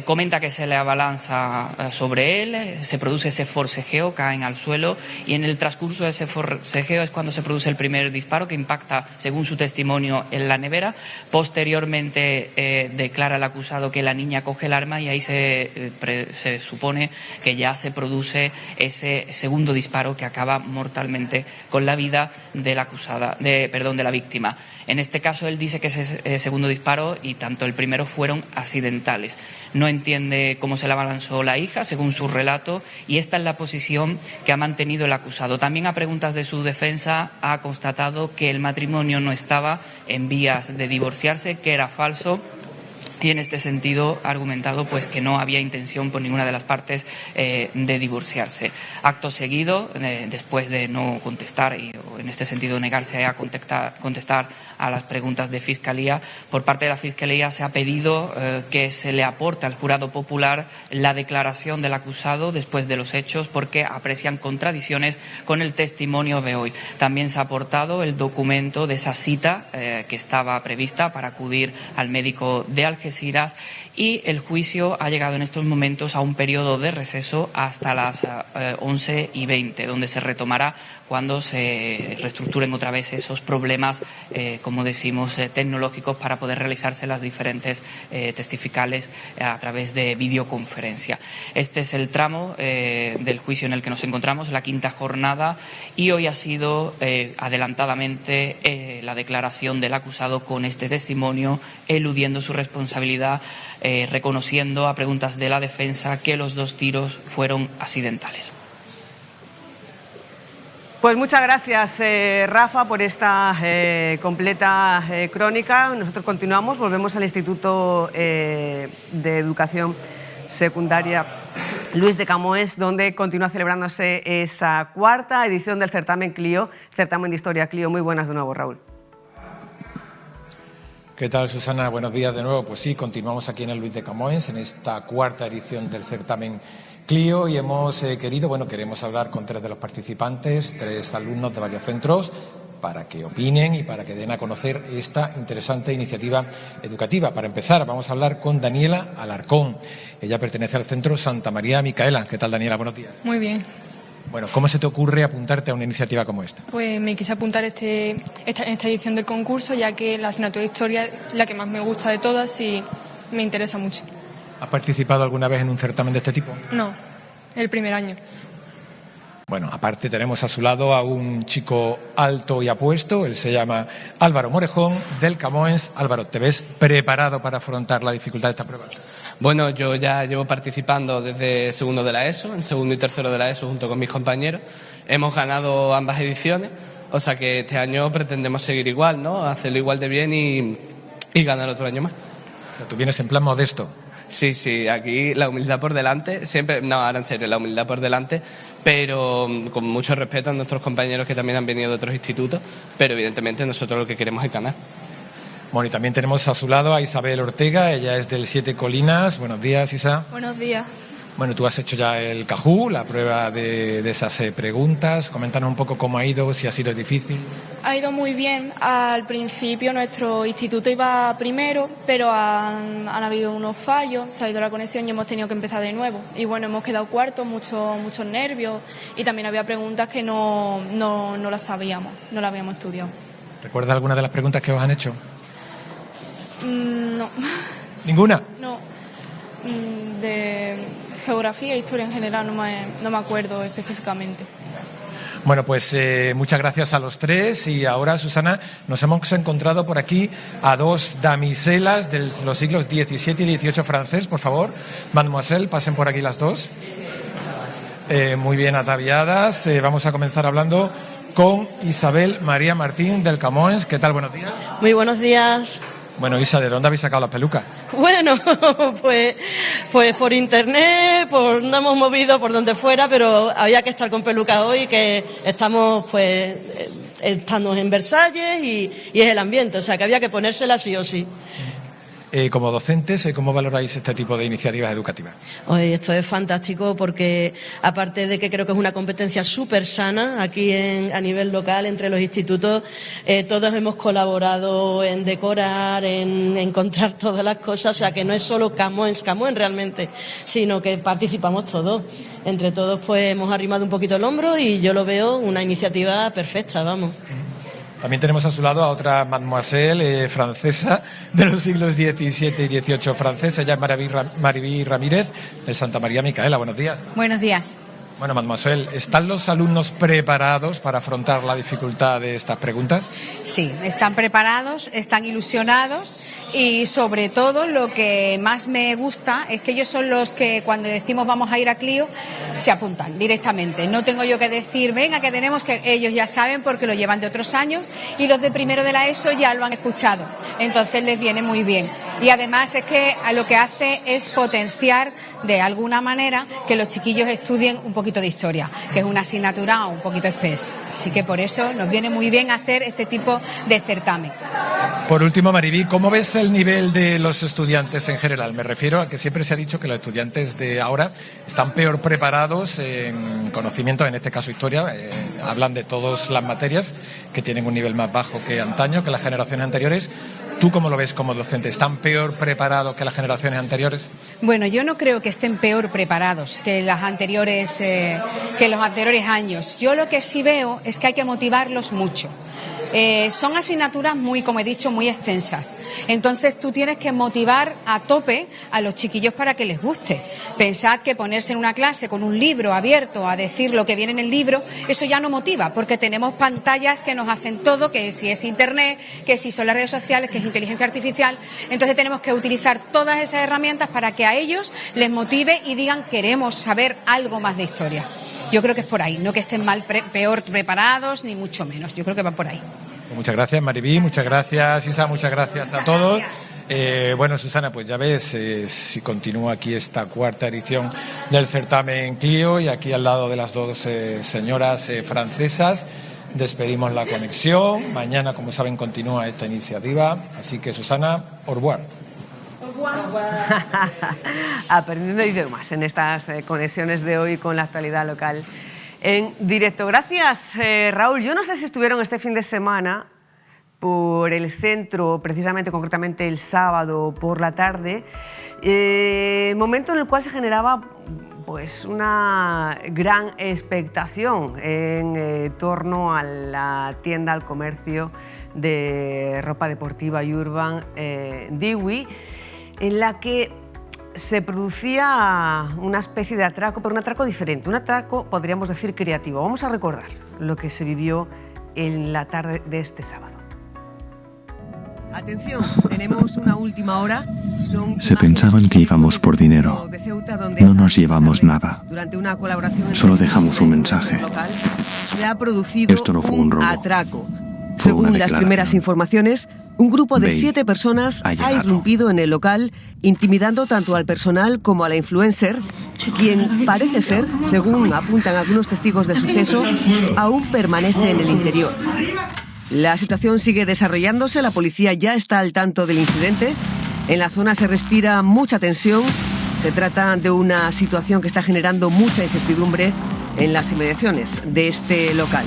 Comenta que se le abalanza sobre él, se produce ese forcejeo, caen al suelo, y en el transcurso de ese forcejeo es cuando se produce el primer disparo, que impacta, según su testimonio, en la nevera. Posteriormente declara el acusado que la niña coge el arma, y ahí se supone que ya se produce ese segundo disparo que acaba mortalmente con la vida de la víctima. En este caso él dice que ese segundo disparo y tanto el primero fueron accidentales. No entiende cómo se le abalanzó la hija, según su relato, y esta es la posición que ha mantenido el acusado. También, a preguntas de su defensa, ha constatado que el matrimonio no estaba en vías de divorciarse, que era falso, y en este sentido ha argumentado pues que no había intención por ninguna de las partes de divorciarse. Acto seguido, después de no contestar y en este sentido negarse a contestar a las preguntas de Fiscalía, por parte de la Fiscalía se ha pedido que se le aporte al jurado popular la declaración del acusado después de los hechos, porque aprecian contradicciones con el testimonio de hoy. También se ha aportado el documento de esa cita que estaba prevista para acudir al médico de Algeciras, y el juicio ha llegado en estos momentos a un periodo de receso hasta las 11:20, donde se retomará cuando se reestructuren otra vez esos problemas, como decimos, tecnológicos, para poder realizarse las diferentes testificales a través de videoconferencia. Este es el tramo del juicio en el que nos encontramos, la quinta jornada, y hoy ha sido adelantadamente la declaración del acusado con este testimonio, eludiendo su responsabilidad, reconociendo a preguntas de la defensa que los dos tiros fueron accidentales. Pues muchas gracias, Rafa, por esta completa crónica. Nosotros continuamos, volvemos al Instituto de Educación Secundaria Luis de Camões, donde continúa celebrándose esa cuarta edición del certamen Clio, certamen de historia Clio. Muy buenas de nuevo, Raúl. ¿Qué tal, Susana? Buenos días de nuevo. Pues sí, continuamos aquí en el Luis de Camões, en esta cuarta edición del certamen Clio, y queremos hablar con tres de los participantes, tres alumnos de varios centros, para que opinen y para que den a conocer esta interesante iniciativa educativa. Para empezar, vamos a hablar con Daniela Alarcón. Ella pertenece al centro Santa María Micaela. ¿Qué tal, Daniela? Buenos días. Muy bien. Bueno, ¿cómo se te ocurre apuntarte a una iniciativa como esta? Pues me quise apuntar esta edición del concurso, ya que la asignatura de historia es la que más me gusta de todas y me interesa mucho. ¿Has participado alguna vez en un certamen de este tipo? No, el primer año. Bueno, aparte tenemos a su lado a un chico alto y apuesto, él se llama Álvaro Morejón, del Camões. Álvaro, ¿te ves preparado para afrontar la dificultad de esta prueba? Bueno, yo ya llevo participando desde segundo de la ESO, en segundo y tercero de la ESO junto con mis compañeros. Hemos ganado ambas ediciones, o sea que este año pretendemos seguir igual, ¿no? Hacerlo igual de bien y ganar otro año más. O sea, ¿tú vienes en plan modesto? Sí, aquí la humildad por delante, siempre, no, ahora en serio, la humildad por delante, pero con mucho respeto a nuestros compañeros que también han venido de otros institutos, pero evidentemente nosotros lo que queremos es ganar. Bueno, y también tenemos a su lado a Isabel Ortega, ella es del 7 Colinas. Buenos días, Isa. Buenos días. Bueno, tú has hecho ya el Cajú, la prueba de esas preguntas. Coméntanos un poco cómo ha ido, si ha sido difícil. Ha ido muy bien. Al principio nuestro instituto iba primero, pero han habido unos fallos, se ha ido la conexión y hemos tenido que empezar de nuevo. Y bueno, hemos quedado cuartos, muchos nervios, y también había preguntas que no las sabíamos, no las habíamos estudiado. ¿Recuerdas alguna de las preguntas que os han hecho? No. ¿Ninguna? No. De geografía e historia en general no me acuerdo específicamente. Bueno, pues muchas gracias a los tres, y ahora, Susana, nos hemos encontrado por aquí a dos damiselas de los siglos XVII y XVIII francés. Por favor, mademoiselle, pasen por aquí las dos. muy bien ataviadas. Vamos a comenzar hablando con Isabel María Martín del Camões. ¿Qué tal? Buenos días. Muy buenos días. Bueno, Isa, ¿de dónde habéis sacado las pelucas? Bueno, pues por internet, nos hemos movido por donde fuera, pero había que estar con pelucas hoy, que estamos estamos en Versalles y es el ambiente, o sea que había que ponérsela sí o sí. Como docentes, ¿cómo valoráis este tipo de iniciativas educativas? Oye, esto es fantástico porque, aparte de que creo que es una competencia súper sana aquí a nivel local entre los institutos, todos hemos colaborado en decorar, en encontrar todas las cosas, o sea que no es solo Camões realmente, sino que participamos todos. Entre todos pues hemos arrimado un poquito el hombro y yo lo veo una iniciativa perfecta, vamos. También tenemos a su lado a otra mademoiselle francesa de los siglos XVII y XVIII francesa, ella es Mariví Ramírez, del Santa María Micaela. Buenos días. Buenos días. Bueno, mademoiselle, ¿están los alumnos preparados para afrontar la dificultad de estas preguntas? Sí, están preparados, están ilusionados y sobre todo lo que más me gusta es que ellos son los que cuando decimos vamos a ir a Clio se apuntan directamente. No tengo yo que decir, venga, que tenemos que... Ellos ya saben porque lo llevan de otros años y los de primero de la ESO ya lo han escuchado. Entonces les viene muy bien. Y además es que lo que hace es potenciar de alguna manera que los chiquillos estudien un poquito de historia, que es una asignatura un poquito espesa. Así que por eso nos viene muy bien hacer este tipo de certamen. Por último, Mariví, ¿cómo ves el nivel de los estudiantes en general? Me refiero a que siempre se ha dicho que los estudiantes de ahora están peor preparados en conocimiento, en este caso historia. Hablan de todas las materias que tienen un nivel más bajo que antaño, que las generaciones anteriores. ¿Tú cómo lo ves como docente? ¿Están peor preparados que las generaciones anteriores? Bueno, yo no creo que estén peor preparados que los anteriores años. Yo lo que sí veo es que hay que motivarlos mucho. Son asignaturas muy, como he dicho, muy extensas. Entonces tú tienes que motivar a tope a los chiquillos para que les guste. Pensad que ponerse en una clase con un libro abierto a decir lo que viene en el libro, eso ya no motiva, porque tenemos pantallas que nos hacen todo, que si es internet, que si son las redes sociales, que es inteligencia artificial. Entonces tenemos que utilizar todas esas herramientas para que a ellos les motive y digan queremos saber algo más de historia. Yo creo que es por ahí, no que estén peor preparados, ni mucho menos. Yo creo que va por ahí. Muchas gracias, Mariví, muchas gracias, Isa, muchas gracias a todos. Bueno, Susana, pues ya ves, si continúa aquí esta cuarta edición del certamen Clio y aquí al lado de las dos señoras francesas, despedimos la conexión. Mañana, como saben, continúa esta iniciativa. Así que, Susana, au revoir. Aprendiendo idiomas en estas conexiones de hoy con la actualidad local en directo. Gracias, Raúl. Yo no sé si estuvieron este fin de semana por el centro, precisamente, concretamente el sábado por la tarde, momento en el cual se generaba pues una gran expectación en torno a la tienda, al comercio de ropa deportiva y urban Diwi, en la que se producía una especie de atraco, pero un atraco diferente, un atraco, podríamos decir, creativo. Vamos a recordar lo que se vivió en la tarde de este sábado. Atención, tenemos una última hora. Se pensaban que íbamos por dinero. No nos llevamos nada. Solo dejamos un mensaje. Se ha producido Esto no fue un robo. atraco. Según las primeras informaciones, un grupo de 7 personas ha irrumpido en el local, intimidando tanto al personal como a la influencer, quien parece ser, según apuntan algunos testigos del suceso, aún permanece en el interior. La situación sigue desarrollándose, la policía ya está al tanto del incidente. En la zona se respira mucha tensión. Se trata de una situación que está generando mucha incertidumbre en las inmediaciones de este local.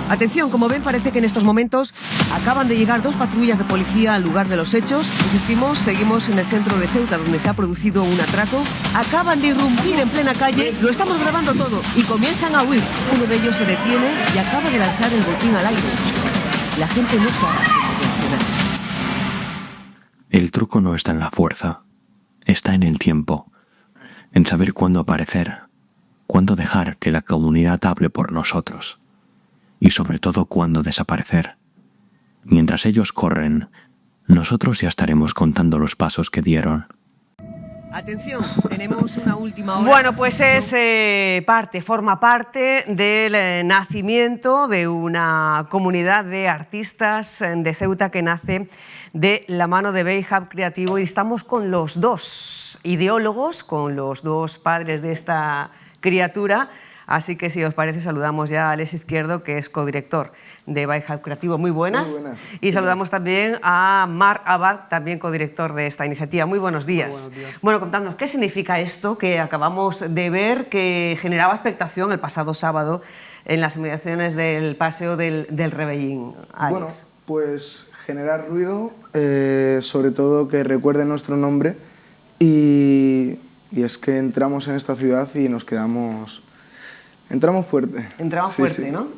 Atención, como ven, parece que en estos momentos acaban de llegar 2 patrullas de policía al lugar de los hechos. Insistimos, seguimos en el centro de Ceuta, donde se ha producido un atraco. Acaban de irrumpir en plena calle, lo estamos grabando todo, y comienzan a huir. Uno de ellos se detiene y acaba de lanzar el botín al aire. La gente no sabe cómo reaccionar. El truco no está en la fuerza, está en el tiempo, en saber cuándo aparecer, cuándo dejar que la comunidad hable por nosotros. Y sobre todo cuándo desaparecer. Mientras ellos corren, nosotros ya estaremos contando los pasos que dieron. Atención, tenemos una última hora. Bueno, pues forma parte del nacimiento de una comunidad de artistas de Ceuta que nace de la mano de Bay Hub Creativo, y estamos con los dos ideólogos, con los dos padres de esta criatura. Así que, si os parece, saludamos ya a Alex Izquierdo, que es codirector de Bay Hub Creativo. Muy buenas. Muy buenas. Y saludamos también a Marc Abad, también codirector de esta iniciativa. Muy buenos días. Muy buenos días. Bueno, contadnos, ¿qué significa esto que acabamos de ver, que generaba expectación el pasado sábado en las inmediaciones del Paseo del Rebellín, Alex? Bueno, pues generar ruido, sobre todo que recuerde nuestro nombre, y es que entramos en esta ciudad y nos quedamos... Entramos fuerte. Entramos Sí, fuerte, sí. ¿no?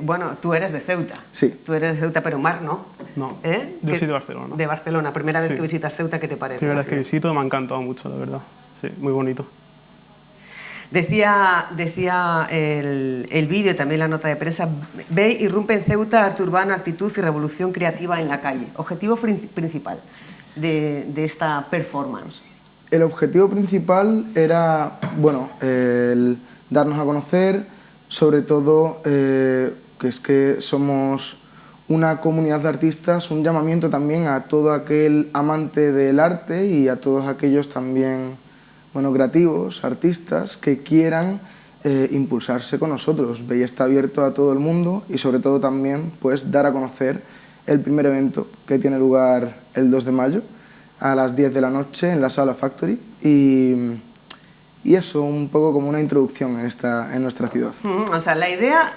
Bueno, tú eres de Ceuta. Sí. Tú eres de Ceuta, pero Marc no. No, ¿Eh? yo ¿Qué- soy de Barcelona. De Barcelona. Primera vez Sí. que visitas Ceuta, ¿qué te parece? Primera la vez que ciudad? visito, me ha encantado mucho, la verdad. Sí, muy bonito. Decía el vídeo, también la nota de prensa, Bay irrumpe en Ceuta, arte urbano, actitud y revolución creativa en la calle. Objetivo principal de esta performance. El objetivo principal era, bueno, el darnos a conocer, sobre todo que es que somos una comunidad de artistas, un llamamiento también a todo aquel amante del arte y a todos aquellos también, bueno, creativos, artistas, que quieran impulsarse con nosotros. Bay está abierto a todo el mundo y sobre todo también pues dar a conocer el primer evento que tiene lugar el 2 de mayo a las 10 de la noche en la Sala Factory, y eso un poco como una introducción en nuestra ciudad. O sea, la idea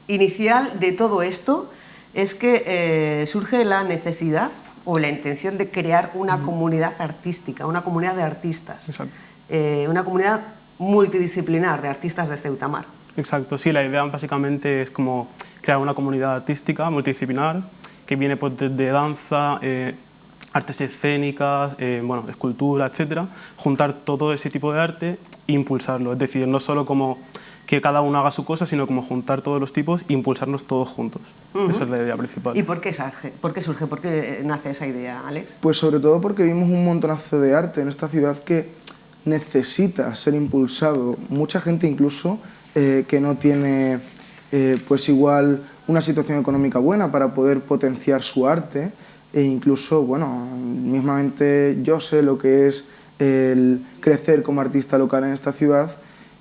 inicial de todo esto es que surge la necesidad o la intención de crear una comunidad artística, una comunidad de artistas, una comunidad multidisciplinar de artistas de Ceuta, Mar. Exacto, sí, la idea básicamente es como crear una comunidad artística multidisciplinar que viene pues, desde danza, artes escénicas, bueno, escultura, etcétera, juntar todo ese tipo de arte e impulsarlo. Es decir, no solo como que cada uno haga su cosa, sino como juntar todos los tipos e impulsarnos todos juntos. Esa es la idea principal. ¿Y por qué surge? ¿Por qué nace esa idea, Alex? Pues sobre todo porque vimos un montonazo de arte en esta ciudad que necesita ser impulsado. Mucha gente incluso que no tiene pues igual una situación económica buena para poder potenciar su arte, e incluso, bueno, mismamente yo sé lo que es el crecer como artista local en esta ciudad,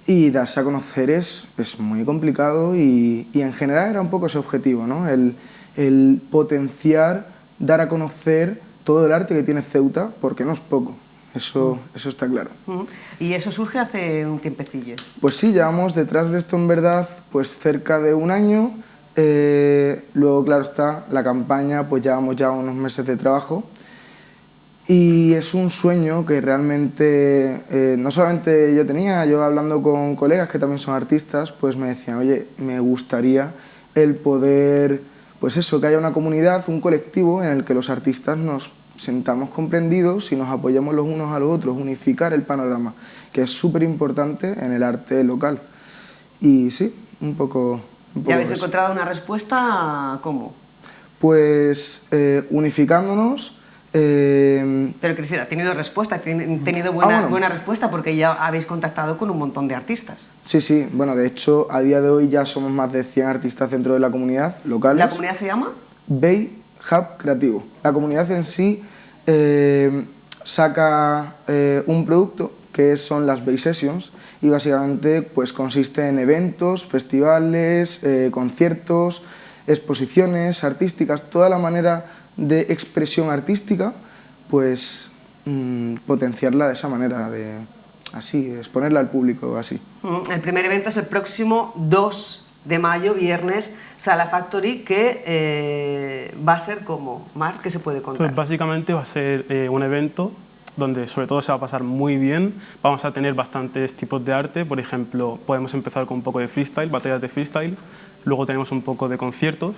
y darse a conocer es muy complicado, y en general era un poco ese objetivo, ¿no? El potenciar, dar a conocer todo el arte que tiene Ceuta, porque no es poco, eso está claro. Y eso surge hace un tiempecillo. Pues sí, llevamos detrás de esto en verdad pues cerca de un año. Luego, claro está, la campaña, pues llevamos ya unos meses de trabajo, y es un sueño que realmente no solamente yo tenía, yo hablando con colegas que también son artistas, pues me decían, oye, me gustaría el poder, pues eso, que haya una comunidad, un colectivo en el que los artistas nos sentamos comprendidos y nos apoyamos los unos a los otros, unificar el panorama, que es súper importante en el arte local. Y sí, un poco ¿Ya habéis eso. encontrado una respuesta? ¿Cómo? Pues unificándonos. Pero Cristina, ha tenido respuesta, ha tenido buena respuesta, porque ya habéis contactado con un montón de artistas. Sí, sí, bueno, de hecho, a día de hoy ya somos más de 100 artistas dentro de la comunidad locales. ¿La comunidad se llama? Bay Hub Creativo. La comunidad en sí saca un producto que son las Bay Sessions, y básicamente pues consiste en eventos, festivales, conciertos, exposiciones artísticas, toda la manera de expresión artística, pues potenciarla de esa manera, así, exponerla al público así. El primer evento es el próximo 2 de mayo, viernes, Sala Factory, que va a ser como, Marc, ¿qué se puede contar? Pues básicamente va a ser un evento donde sobre todo se va a pasar muy bien. Vamos a tener bastantes tipos de arte, por ejemplo, podemos empezar con un poco de freestyle, batallas de freestyle, luego tenemos un poco de conciertos,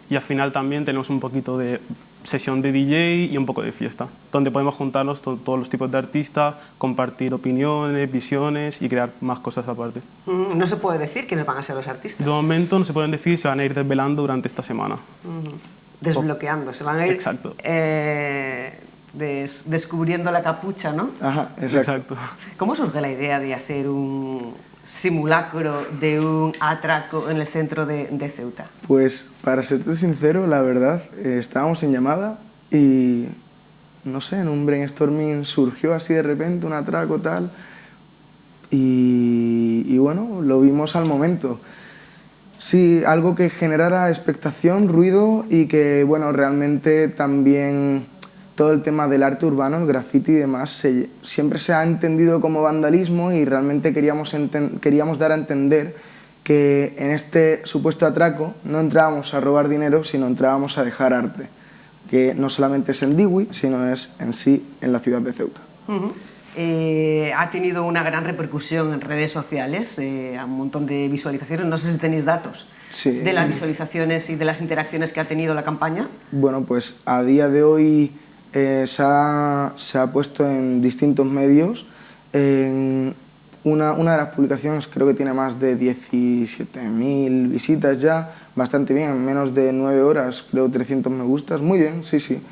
y al final también tenemos un poquito de sesión de DJ y un poco de fiesta, donde podemos juntarnos todos los tipos de artistas, compartir opiniones, visiones y crear más cosas aparte. No se puede decir quiénes van a ser los artistas. De momento no se pueden decir, se van a ir desvelando durante esta semana. Desbloqueando, se van a ir Exacto. descubriendo la capucha, ¿no? Ajá, exacto. ¿Cómo surge la idea de hacer un simulacro de un atraco en el centro de Ceuta? Pues, para serte sincero, la verdad, estábamos en llamada y, no sé, en un brainstorming surgió así de repente un atraco tal y bueno, lo vimos al momento. Sí, algo que generara expectación, ruido y que, bueno, realmente también todo el tema del arte urbano, el graffiti y demás, siempre se ha entendido como vandalismo y realmente queríamos dar a entender que en este supuesto atraco no entrábamos a robar dinero, sino entrábamos a dejar arte, que no solamente es en Diwi, sino es en sí en la ciudad de Ceuta. Ha tenido una gran repercusión en redes sociales, un montón de visualizaciones. No sé si tenéis datos de las visualizaciones y de las interacciones que ha tenido la campaña. Bueno, pues a día de hoy se ha puesto en distintos medios. Una de las publicaciones creo que tiene más de 17.000 visitas ya, bastante bien, en menos de 9 horas, creo 300 me gustas, muy bien, sí.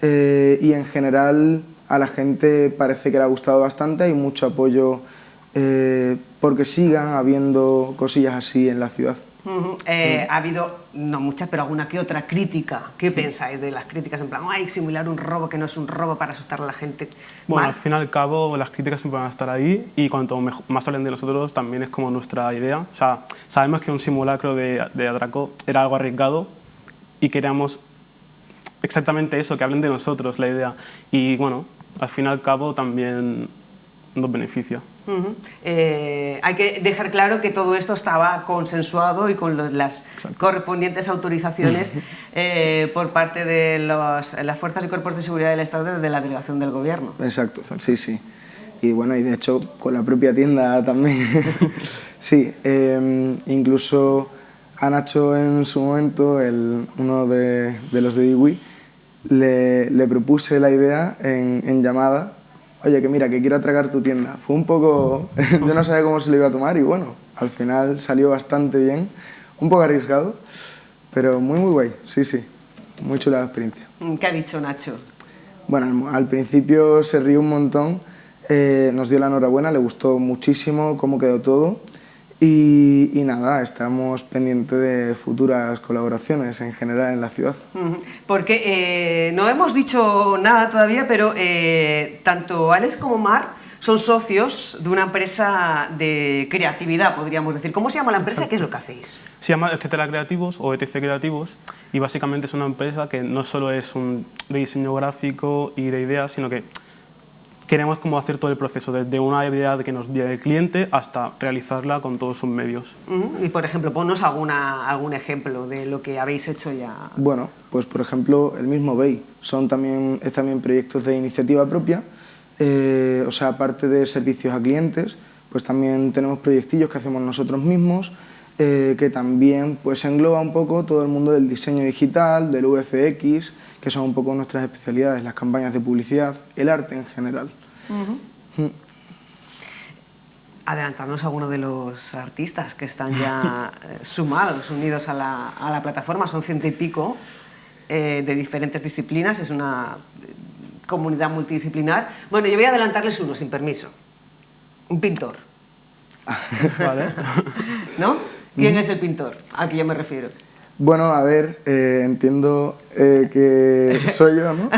Y en general a la gente parece que le ha gustado bastante, hay mucho apoyo porque sigan habiendo cosillas así en la ciudad. Ha habido, no muchas, pero alguna que otra crítica. ¿Qué pensáis de las críticas? En plan, hay que simular un robo que no es un robo para asustar a la gente. Bueno, al fin y al cabo las críticas siempre van a estar ahí y cuanto más hablen de nosotros también es como nuestra idea. O sea, sabemos que un simulacro de atraco era algo arriesgado y queríamos exactamente eso, que hablen de nosotros, la idea. Y bueno, al fin y al cabo también nos beneficia. Hay que dejar claro que todo esto estaba consensuado y con las correspondientes autorizaciones por parte de las fuerzas y cuerpos de seguridad del Estado desde la delegación del Gobierno. Exacto, sí. Y bueno, y de hecho con la propia tienda también. Sí, incluso a Nacho en su momento, uno de los de Diwi, le propuse la idea en llamada. Oye, que mira, que quiero atracar tu tienda. Fue un poco... yo no sabía cómo se lo iba a tomar y bueno, al final salió bastante bien. Un poco arriesgado, pero muy guay, sí. Muy chula la experiencia. ¿Qué ha dicho Nacho? Bueno, al principio se rió un montón, nos dio la enhorabuena, le gustó muchísimo cómo quedó todo y nada, estamos pendientes de futuras colaboraciones en general en la ciudad. Porque no hemos dicho nada todavía, pero tanto Alex como Mar son socios de una empresa de creatividad, podríamos decir. ¿Cómo se llama la empresa y qué es lo que hacéis? Se llama Etcétera Creativos o ETC Creativos y básicamente es una empresa que no solo es de diseño gráfico y de ideas, sino que queremos como hacer todo el proceso, desde una idea que nos llegue el cliente hasta realizarla con todos sus medios. Y por ejemplo, ponnos algún ejemplo de lo que habéis hecho ya. Bueno, pues por ejemplo el mismo BEI, es también proyectos de iniciativa propia, o sea, aparte de servicios a clientes, pues también tenemos proyectillos que hacemos nosotros mismos, que también pues engloba un poco todo el mundo del diseño digital, del VFX, que son un poco nuestras especialidades, las campañas de publicidad, el arte en general. Adelantarnos a alguno de los artistas que están ya sumados, unidos a la plataforma, son 100 y pico de diferentes disciplinas, es una comunidad multidisciplinar. Bueno, yo voy a adelantarles uno, sin permiso. Un pintor. Vale. ¿No? ¿Quién es el pintor al que yo me refiero? Bueno, a ver, entiendo que soy yo, ¿no?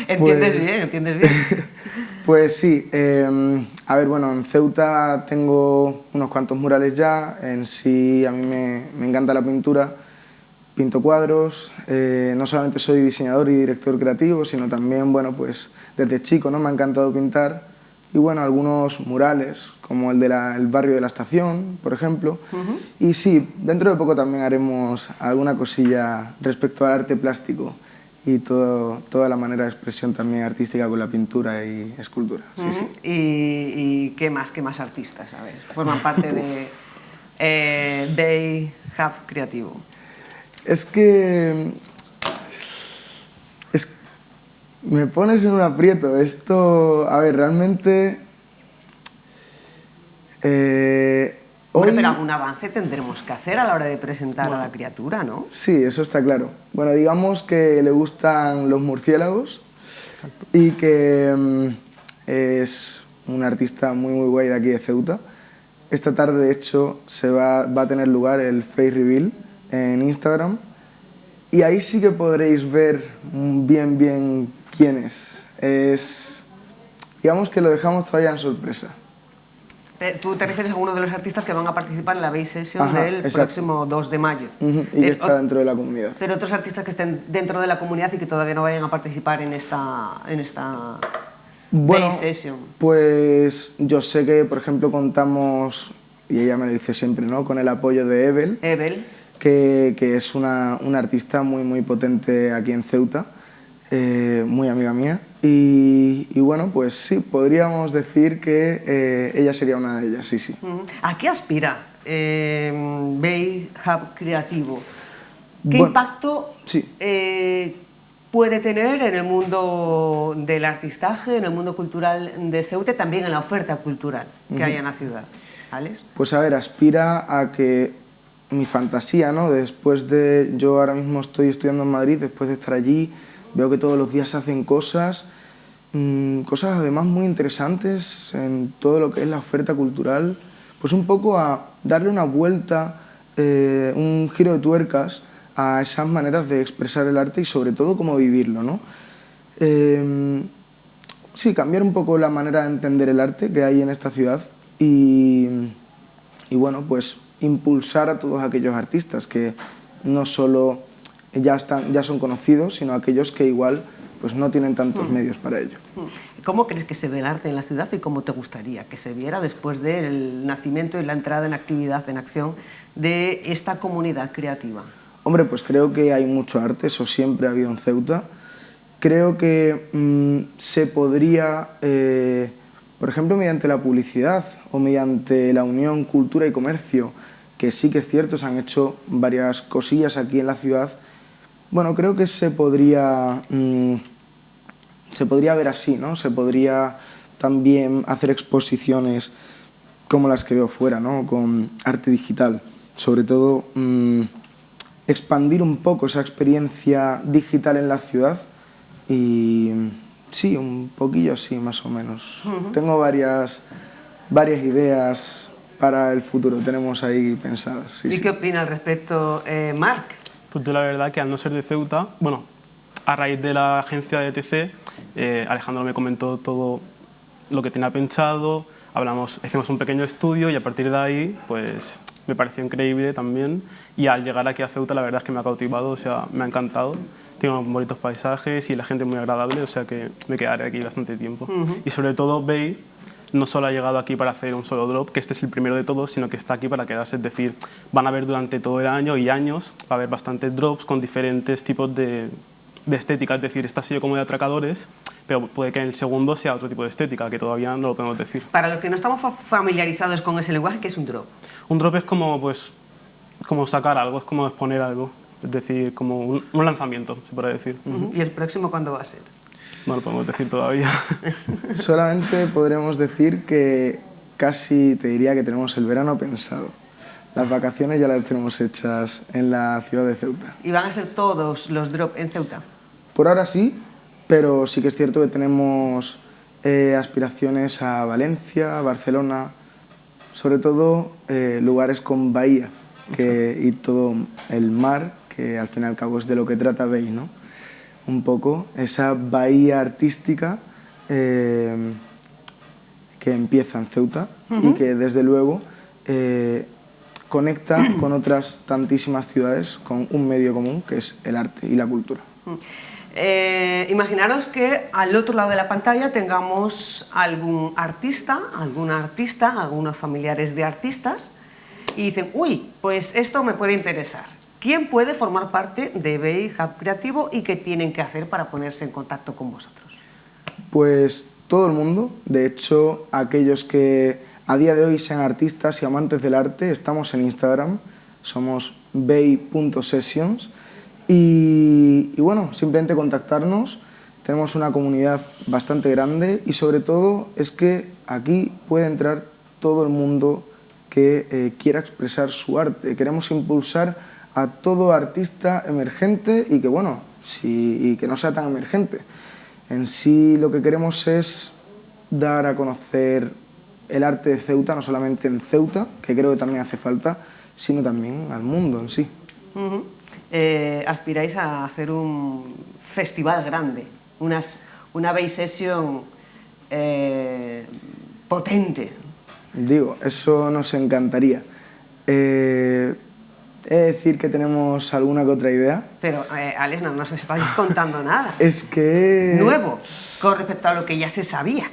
Entiendes bien. Pues sí, a ver, bueno, en Ceuta tengo unos cuantos murales ya, en sí a mí me encanta la pintura, pinto cuadros, no solamente soy diseñador y director creativo, sino también, bueno, pues desde chico, ¿no? Me ha encantado pintar y bueno, algunos murales, como el del barrio de la Estación, por ejemplo. Y sí, dentro de poco también haremos alguna cosilla respecto al arte plástico y toda la manera de expresión también artística con la pintura y escultura. Sí. ¿Y qué más artistas, sabes? Forman parte de Day Hub Creativo? Es que... me pones en un aprieto. Esto, a ver, realmente... Hombre, pero algún avance tendremos que hacer a la hora de presentar a la criatura, ¿no? Sí, eso está claro. Bueno, digamos que le gustan los murciélagos Exacto. Y que es un artista muy guay de aquí de Ceuta. Esta tarde, de hecho, va a tener lugar el Face Reveal en Instagram y ahí sí que podréis ver bien quién es. Digamos que lo dejamos todavía en sorpresa. Tú te refieres a uno de los artistas que van a participar en la Bay Session del próximo 2 de mayo. Y que está dentro de la comunidad. Pero otros artistas que estén dentro de la comunidad y que todavía no vayan a participar en esta Bay Session. Pues yo sé que, por ejemplo, contamos, y ella me lo dice siempre, ¿no?, con el apoyo de Ebel. Que es una artista muy potente aquí en Ceuta, muy amiga mía. Y bueno, pues sí, podríamos decir que ella sería una de ellas, sí. ¿A qué aspira Bay Hub Creativo? ¿Qué impacto puede tener en el mundo del artistaje, en el mundo cultural de Ceuta y también en la oferta cultural que hay en la ciudad? ¿Alex? Pues a ver, aspira a que mi fantasía, ¿no? Después de... Yo ahora mismo estoy estudiando en Madrid, después de estar allí, veo que todos los días se hacen cosas además muy interesantes en todo lo que es la oferta cultural, pues un poco a darle una vuelta, un giro de tuercas a esas maneras de expresar el arte y sobre todo cómo vivirlo, ¿no? Sí, cambiar un poco la manera de entender el arte que hay en esta ciudad y bueno, pues impulsar a todos aquellos artistas que no solo ya son conocidos, sino aquellos que igual pues no tienen tantos medios para ello. ¿Cómo crees que se ve el arte en la ciudad y cómo te gustaría que se viera después del nacimiento y la entrada en actividad, en acción de esta comunidad creativa? Hombre, pues creo que hay mucho arte, eso siempre ha habido en Ceuta. Creo que se podría, por ejemplo, mediante la publicidad o mediante la unión cultura y comercio, que sí que es cierto, se han hecho varias cosillas aquí en la ciudad. Bueno, creo que se podría ver así, ¿no? Se podría también hacer exposiciones como las que veo fuera, ¿no? Con arte digital. Sobre todo, expandir un poco esa experiencia digital en la ciudad y sí, un poquillo así, más o menos. Tengo varias ideas para el futuro, tenemos ahí pensadas. ¿Y qué opina al respecto, Marc? Pues yo la verdad que al no ser de Ceuta, bueno, a raíz de la agencia de ETC, Alejandro me comentó todo lo que tenía pensado, hicimos un pequeño estudio y a partir de ahí pues me pareció increíble también y al llegar aquí a Ceuta la verdad es que me ha cautivado, o sea, me ha encantado. Tiene bonitos paisajes y la gente muy agradable, o sea que me quedaré aquí bastante tiempo. Y sobre todo Bay no solo ha llegado aquí para hacer un solo drop, que este es el primero de todos, sino que está aquí para quedarse, es decir, van a ver durante todo el año y años, va a haber bastantes drops con diferentes tipos de estética, es decir, esta ha sido como de atracadores, pero puede que en el segundo sea otro tipo de estética, que todavía no lo podemos decir. Para los que no estamos familiarizados con ese lenguaje, ¿qué es un drop? Un drop es como, pues, como sacar algo, es como exponer algo, es decir, como un lanzamiento, se podría decir. ¿Y el próximo cuándo va a ser? No lo podemos decir todavía. Solamente podremos decir que casi te diría que tenemos el verano pensado. Las vacaciones ya las tenemos hechas en la ciudad de Ceuta. ¿Y van a ser todos los drops en Ceuta? Por ahora sí, pero sí que es cierto que tenemos aspiraciones a Valencia, a Barcelona, sobre todo lugares con bahía y todo el mar, que al fin y al cabo es de lo que trata Bay, ¿no? Un poco esa bahía artística que empieza en Ceuta y que desde luego conecta con otras tantísimas ciudades con un medio común que es el arte y la cultura. Imaginaros que al otro lado de la pantalla tengamos algún artista, algunos familiares de artistas y dicen, uy, pues esto me puede interesar. ¿Quién puede formar parte de Bay Hub Creativo y qué tienen que hacer para ponerse en contacto con vosotros? Pues todo el mundo. De hecho, aquellos que a día de hoy sean artistas y amantes del arte, estamos en Instagram, somos bay.sessions y bueno, simplemente contactarnos. Tenemos una comunidad bastante grande y sobre todo es que aquí puede entrar todo el mundo que quiera expresar su arte. Queremos impulsar a todo artista emergente y que, bueno, y que no sea tan emergente. En sí lo que queremos es dar a conocer el arte de Ceuta, no solamente en Ceuta, que creo que también hace falta, sino también al mundo en sí. Aspiráis a hacer un festival grande, una Bay Session potente. Digo, eso nos encantaría. He de decir que tenemos alguna que otra idea. Pero, Alex, no nos estáis contando nada. Es que... nuevo, con respecto a lo que ya se sabía.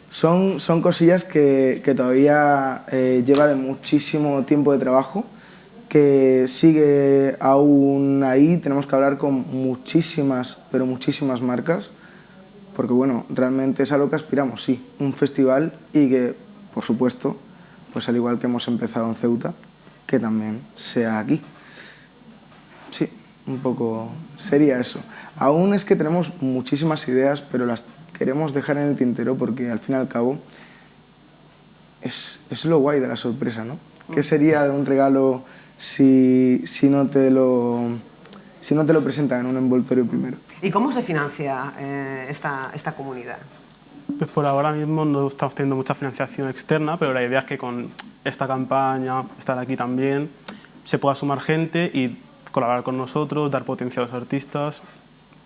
Son cosillas que todavía lleva de muchísimo tiempo de trabajo, que sigue aún ahí. Tenemos que hablar con muchísimas, pero muchísimas marcas, porque bueno, realmente es a lo que aspiramos, sí, un festival y que, por supuesto, pues al igual que hemos empezado en Ceuta, que también sea aquí. Sí, un poco sería eso. Aún es que tenemos muchísimas ideas, pero las queremos dejar en el tintero porque al fin y al cabo es lo guay de la sorpresa, ¿no? ¿Qué sería de un regalo si no te lo presentan en un envoltorio primero? ¿Y cómo se financia esta comunidad? Pues por ahora mismo no estamos teniendo mucha financiación externa, pero la idea es que con esta campaña, estar aquí también, se pueda sumar gente y colaborar con nosotros, dar potencia a los artistas,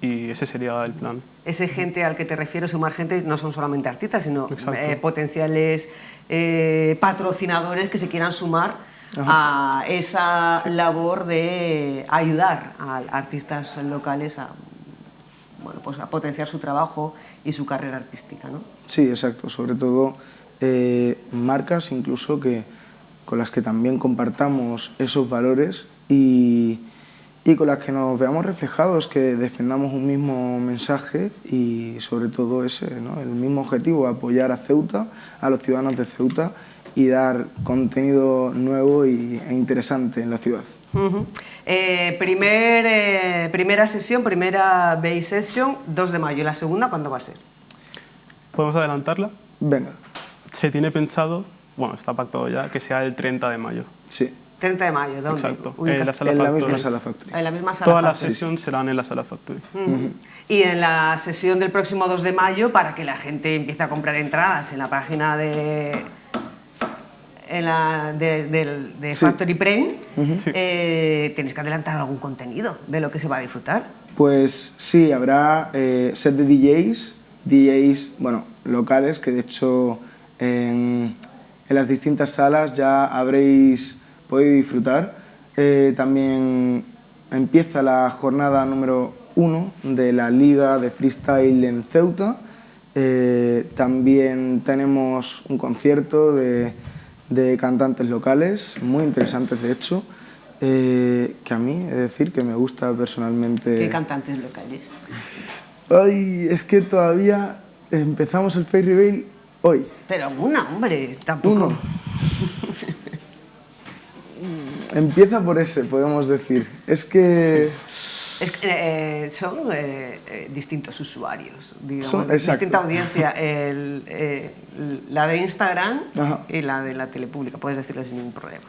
y ese sería el plan. Ese gente al que te refieres, sumar gente, no son solamente artistas, sino potenciales patrocinadores que se quieran sumar a esa labor de ayudar a artistas locales a potenciar su trabajo y su carrera artística, ¿no? Sí, exacto. Sobre todo marcas incluso con las que también compartamos esos valores y con las que nos veamos reflejados, que defendamos un mismo mensaje y sobre todo ese, ¿no? El mismo objetivo, apoyar a Ceuta, a los ciudadanos de Ceuta y dar contenido nuevo e interesante en la ciudad. Primera sesión, primera Bay Session, 2 de mayo. ¿Y la segunda cuándo va a ser? ¿Podemos adelantarla? Venga. Se tiene pensado, bueno, está pactado ya, que sea el 30 de mayo. Sí. 30 de mayo, ¿dónde? Exacto, en la misma Sala Factory. En la misma Sala Todas Factory. las sesiones serán en la Sala Factory. Y en la sesión del próximo 2 de mayo, para que la gente empiece a comprar entradas en la página de Factory Prem, tenéis que adelantar algún contenido de lo que se va a disfrutar. Pues sí, habrá set de DJs, bueno, locales, que de hecho en las distintas salas ya habréis podido disfrutar. También empieza la jornada número 1 de la Liga de Freestyle en Ceuta. También tenemos un concierto de cantantes locales, muy interesantes de hecho, que a mí, he de decir, que me gusta personalmente. ¿Qué cantantes locales? Ay, es que todavía empezamos el Face Reveal hoy. Pero una, hombre, tampoco. Uno. Empieza por ese, podemos decir. Es que... Sí. Es que son distintos usuarios, digamos, exacto. distinta audiencia, la de Instagram y la de la tele pública, puedes decirlo sin ningún problema.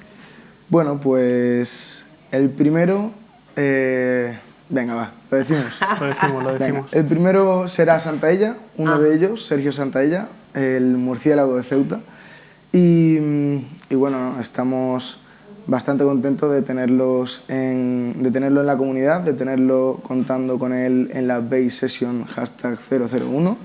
Bueno, pues el primero... venga, va, lo decimos. Lo decimos. Venga, el primero será Santaella, uno de ellos, Sergio Santaella, el murciélago de Ceuta. Y bueno, estamos bastante contentos de tenerlo en la comunidad, de tenerlo contando con él en la Bay Session #001.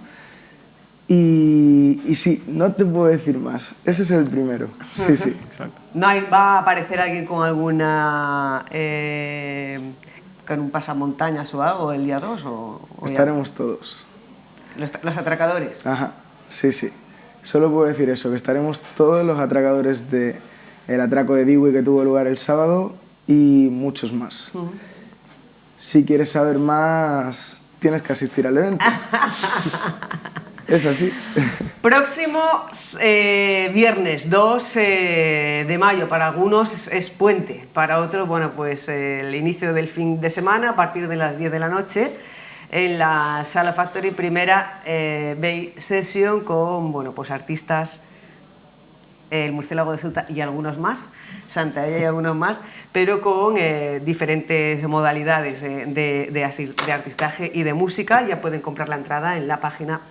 Y sí, no te puedo decir más. Ese es el primero. Sí. Exacto. ¿No va a aparecer alguien con alguna... con un pasamontañas o algo el día 2? Estaremos todos. ¿Los atracadores? Ajá, sí. Solo puedo decir eso, que estaremos todos los atracadores del atraco de Dewey que tuvo lugar el sábado y muchos más. Si quieres saber más, tienes que asistir al evento. Es así. Próximo viernes 2 de mayo, para algunos es puente, para otros, bueno, pues el inicio del fin de semana a partir de las 10 de la noche en la Sala Factory, primera Bay Session con, bueno, pues artistas El Murciélago de Ceuta y algunos más, Santalla y algunos más, pero con diferentes modalidades de artistaje y de música. Ya pueden comprar la entrada en la página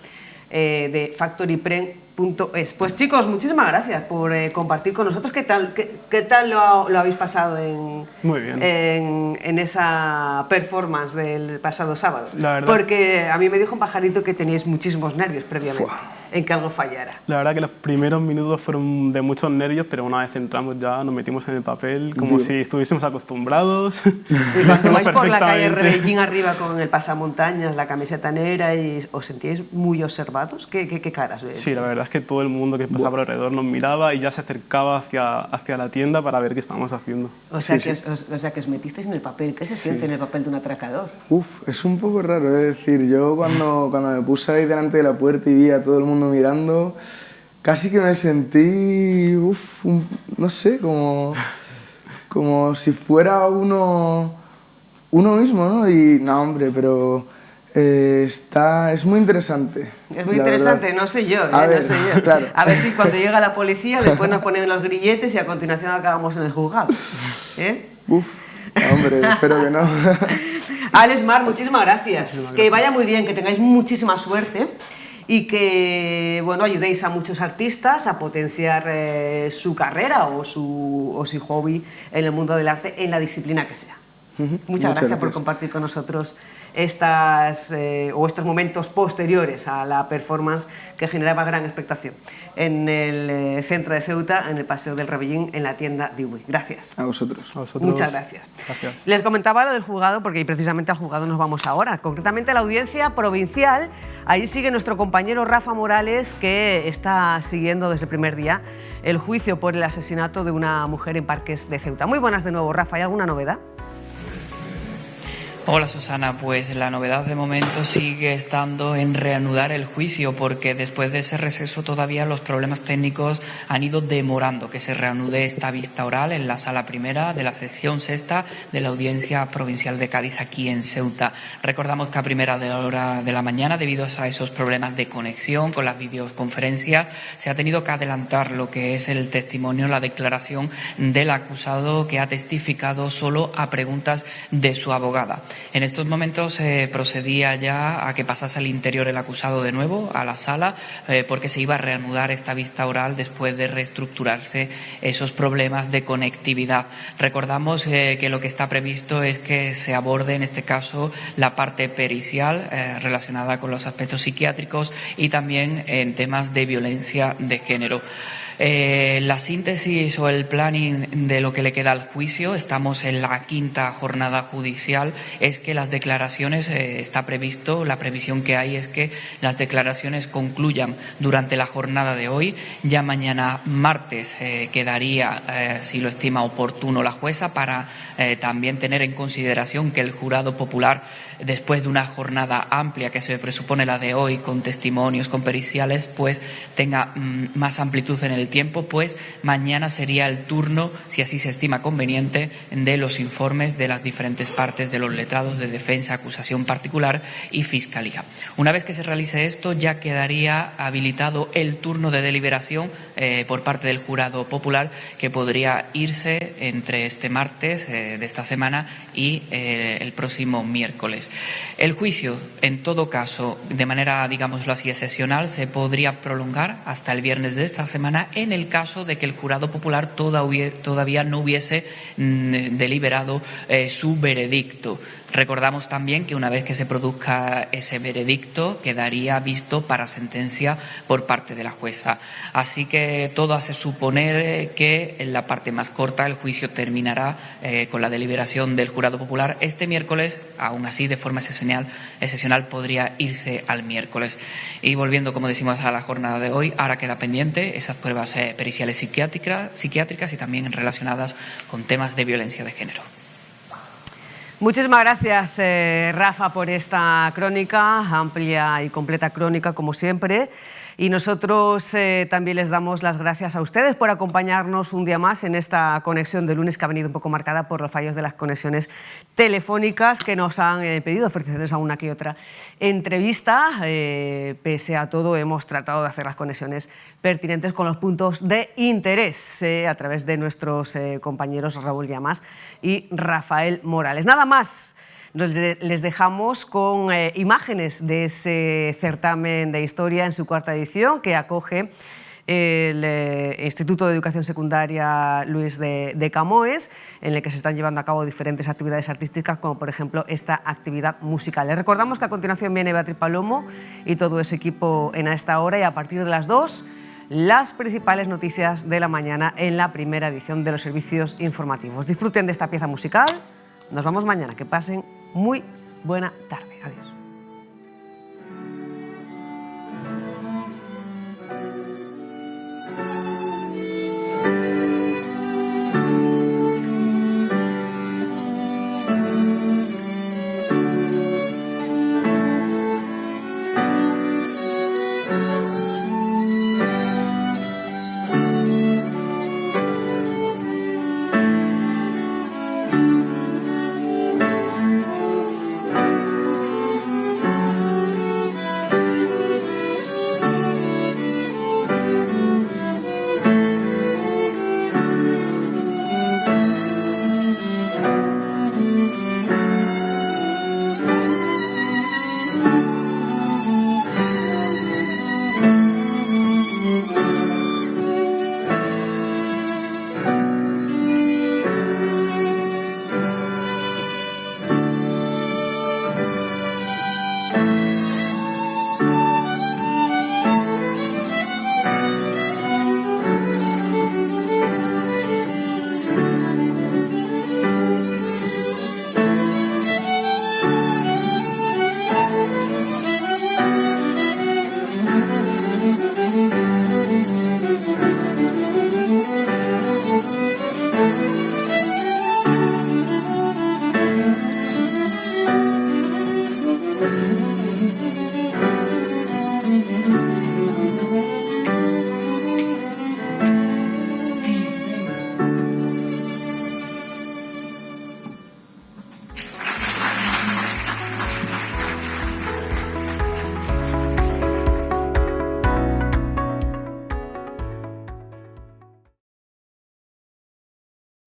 de factorypren.es. Pues chicos, muchísimas gracias por compartir con nosotros. ¿Qué tal lo habéis pasado Muy bien. en esa performance del pasado sábado? La verdad. Porque a mí me dijo un pajarito que teníais muchísimos nervios previamente en que algo fallara. La verdad que los primeros minutos fueron de muchos nervios, pero una vez entramos ya nos metimos en el papel como si estuviésemos acostumbrados. Y cuando vais por la calle Rebellín arriba con el pasamontañas, la camiseta negra, y ¿os sentíais muy observados? ¿Qué caras veis? Sí, la verdad es que todo el mundo que pasaba por alrededor nos miraba y ya se acercaba hacia la tienda para ver qué estábamos haciendo. O sea, que os metisteis en el papel. ¿Qué se siente en el papel de un atracador? Es un poco raro, es decir, yo cuando me puse ahí delante de la puerta y vi a todo el mundo mirando, casi que me sentí, no sé, como si fuera uno mismo, ¿no? Y no, hombre, pero es muy interesante. Es muy interesante, no sé yo, no sé yo. Claro. A ver si cuando llega la policía después nos ponen los grilletes y a continuación acabamos en el juzgado. Hombre, espero que no. Alex, Mar, muchísimas gracias. Que vaya muy bien, que tengáis muchísima suerte y que ayudéis a muchos artistas a potenciar su carrera o su hobby en el mundo del arte, en la disciplina que sea. Muchas gracias por compartir con nosotros estos momentos posteriores a la performance que generaba gran expectación en el centro de Ceuta, en el Paseo del Rebellín, en la tienda Diwi. Gracias. A vosotros. Muchas gracias. Les comentaba lo del juzgado porque precisamente al juzgado nos vamos ahora, concretamente a la audiencia provincial. Ahí sigue nuestro compañero Rafa Morales, que está siguiendo desde el primer día el juicio por el asesinato de una mujer en Parques de Ceuta. Muy buenas de nuevo, Rafa. ¿Hay alguna novedad? Hola Susana, pues la novedad de momento sigue estando en reanudar el juicio porque después de ese receso todavía los problemas técnicos han ido demorando que se reanude esta vista oral en la sala primera de la sección sexta de la Audiencia Provincial de Cádiz aquí en Ceuta. Recordamos que a primera hora de la mañana, debido a esos problemas de conexión con las videoconferencias, se ha tenido que adelantar lo que es el testimonio, la declaración del acusado, que ha testificado solo a preguntas de su abogada. En estos momentos procedía ya a que pasase al interior el acusado de nuevo a la sala porque se iba a reanudar esta vista oral después de reestructurarse esos problemas de conectividad. Recordamos que lo que está previsto es que se aborde en este caso la parte pericial relacionada con los aspectos psiquiátricos y también en temas de violencia de género. La síntesis o el planning de lo que le queda al juicio, estamos en la quinta jornada judicial, es que las declaraciones, está previsto, la previsión que hay es que las declaraciones concluyan durante la jornada de hoy. Ya mañana martes quedaría, si lo estima oportuno la jueza, para también tener en consideración que el jurado popular, después de una jornada amplia que se presupone la de hoy, con testimonios, con periciales, pues tenga más amplitud en el tiempo, pues mañana sería el turno, si así se estima conveniente, de los informes de las diferentes partes de los letrados de defensa, acusación particular y fiscalía. Una vez que se realice esto, ya quedaría habilitado el turno de deliberación por parte del jurado popular, que podría irse entre este martes de esta semana y el próximo miércoles. El juicio, en todo caso, de manera, digámoslo así, excepcional, se podría prolongar hasta el viernes de esta semana en el caso de que el jurado popular todavía no hubiese deliberado su veredicto. Recordamos también que una vez que se produzca ese veredicto quedaría visto para sentencia por parte de la jueza. Así que todo hace suponer que en la parte más corta el juicio terminará con la deliberación del jurado popular este miércoles. Aún así, de forma excepcional podría irse al miércoles. Y volviendo, como decimos, a la jornada de hoy, ahora queda pendiente esas pruebas periciales psiquiátricas y también relacionadas con temas de violencia de género. Muchísimas gracias, Rafa, por esta crónica, amplia y completa crónica, como siempre. Y nosotros también les damos las gracias a ustedes por acompañarnos un día más en esta conexión de lunes, que ha venido un poco marcada por los fallos de las conexiones telefónicas que nos han pedido ofrecerles a una que otra entrevista. Pese a todo, hemos tratado de hacer las conexiones pertinentes con los puntos de interés a través de nuestros compañeros Raúl Llamas y Rafael Morales. Nada más. Les dejamos con imágenes de ese certamen de historia en su 4ª edición que acoge el Instituto de Educación Secundaria Luis de Camoes, en el que se están llevando a cabo diferentes actividades artísticas, como por ejemplo esta actividad musical. Les recordamos que a continuación viene Beatriz Palomo y todo ese equipo en A Esta Hora, y a partir de las 2, las principales noticias de la mañana en la primera edición de los servicios informativos. Disfruten de esta pieza musical. Nos vamos mañana. Que pasen muy buena tarde. Adiós.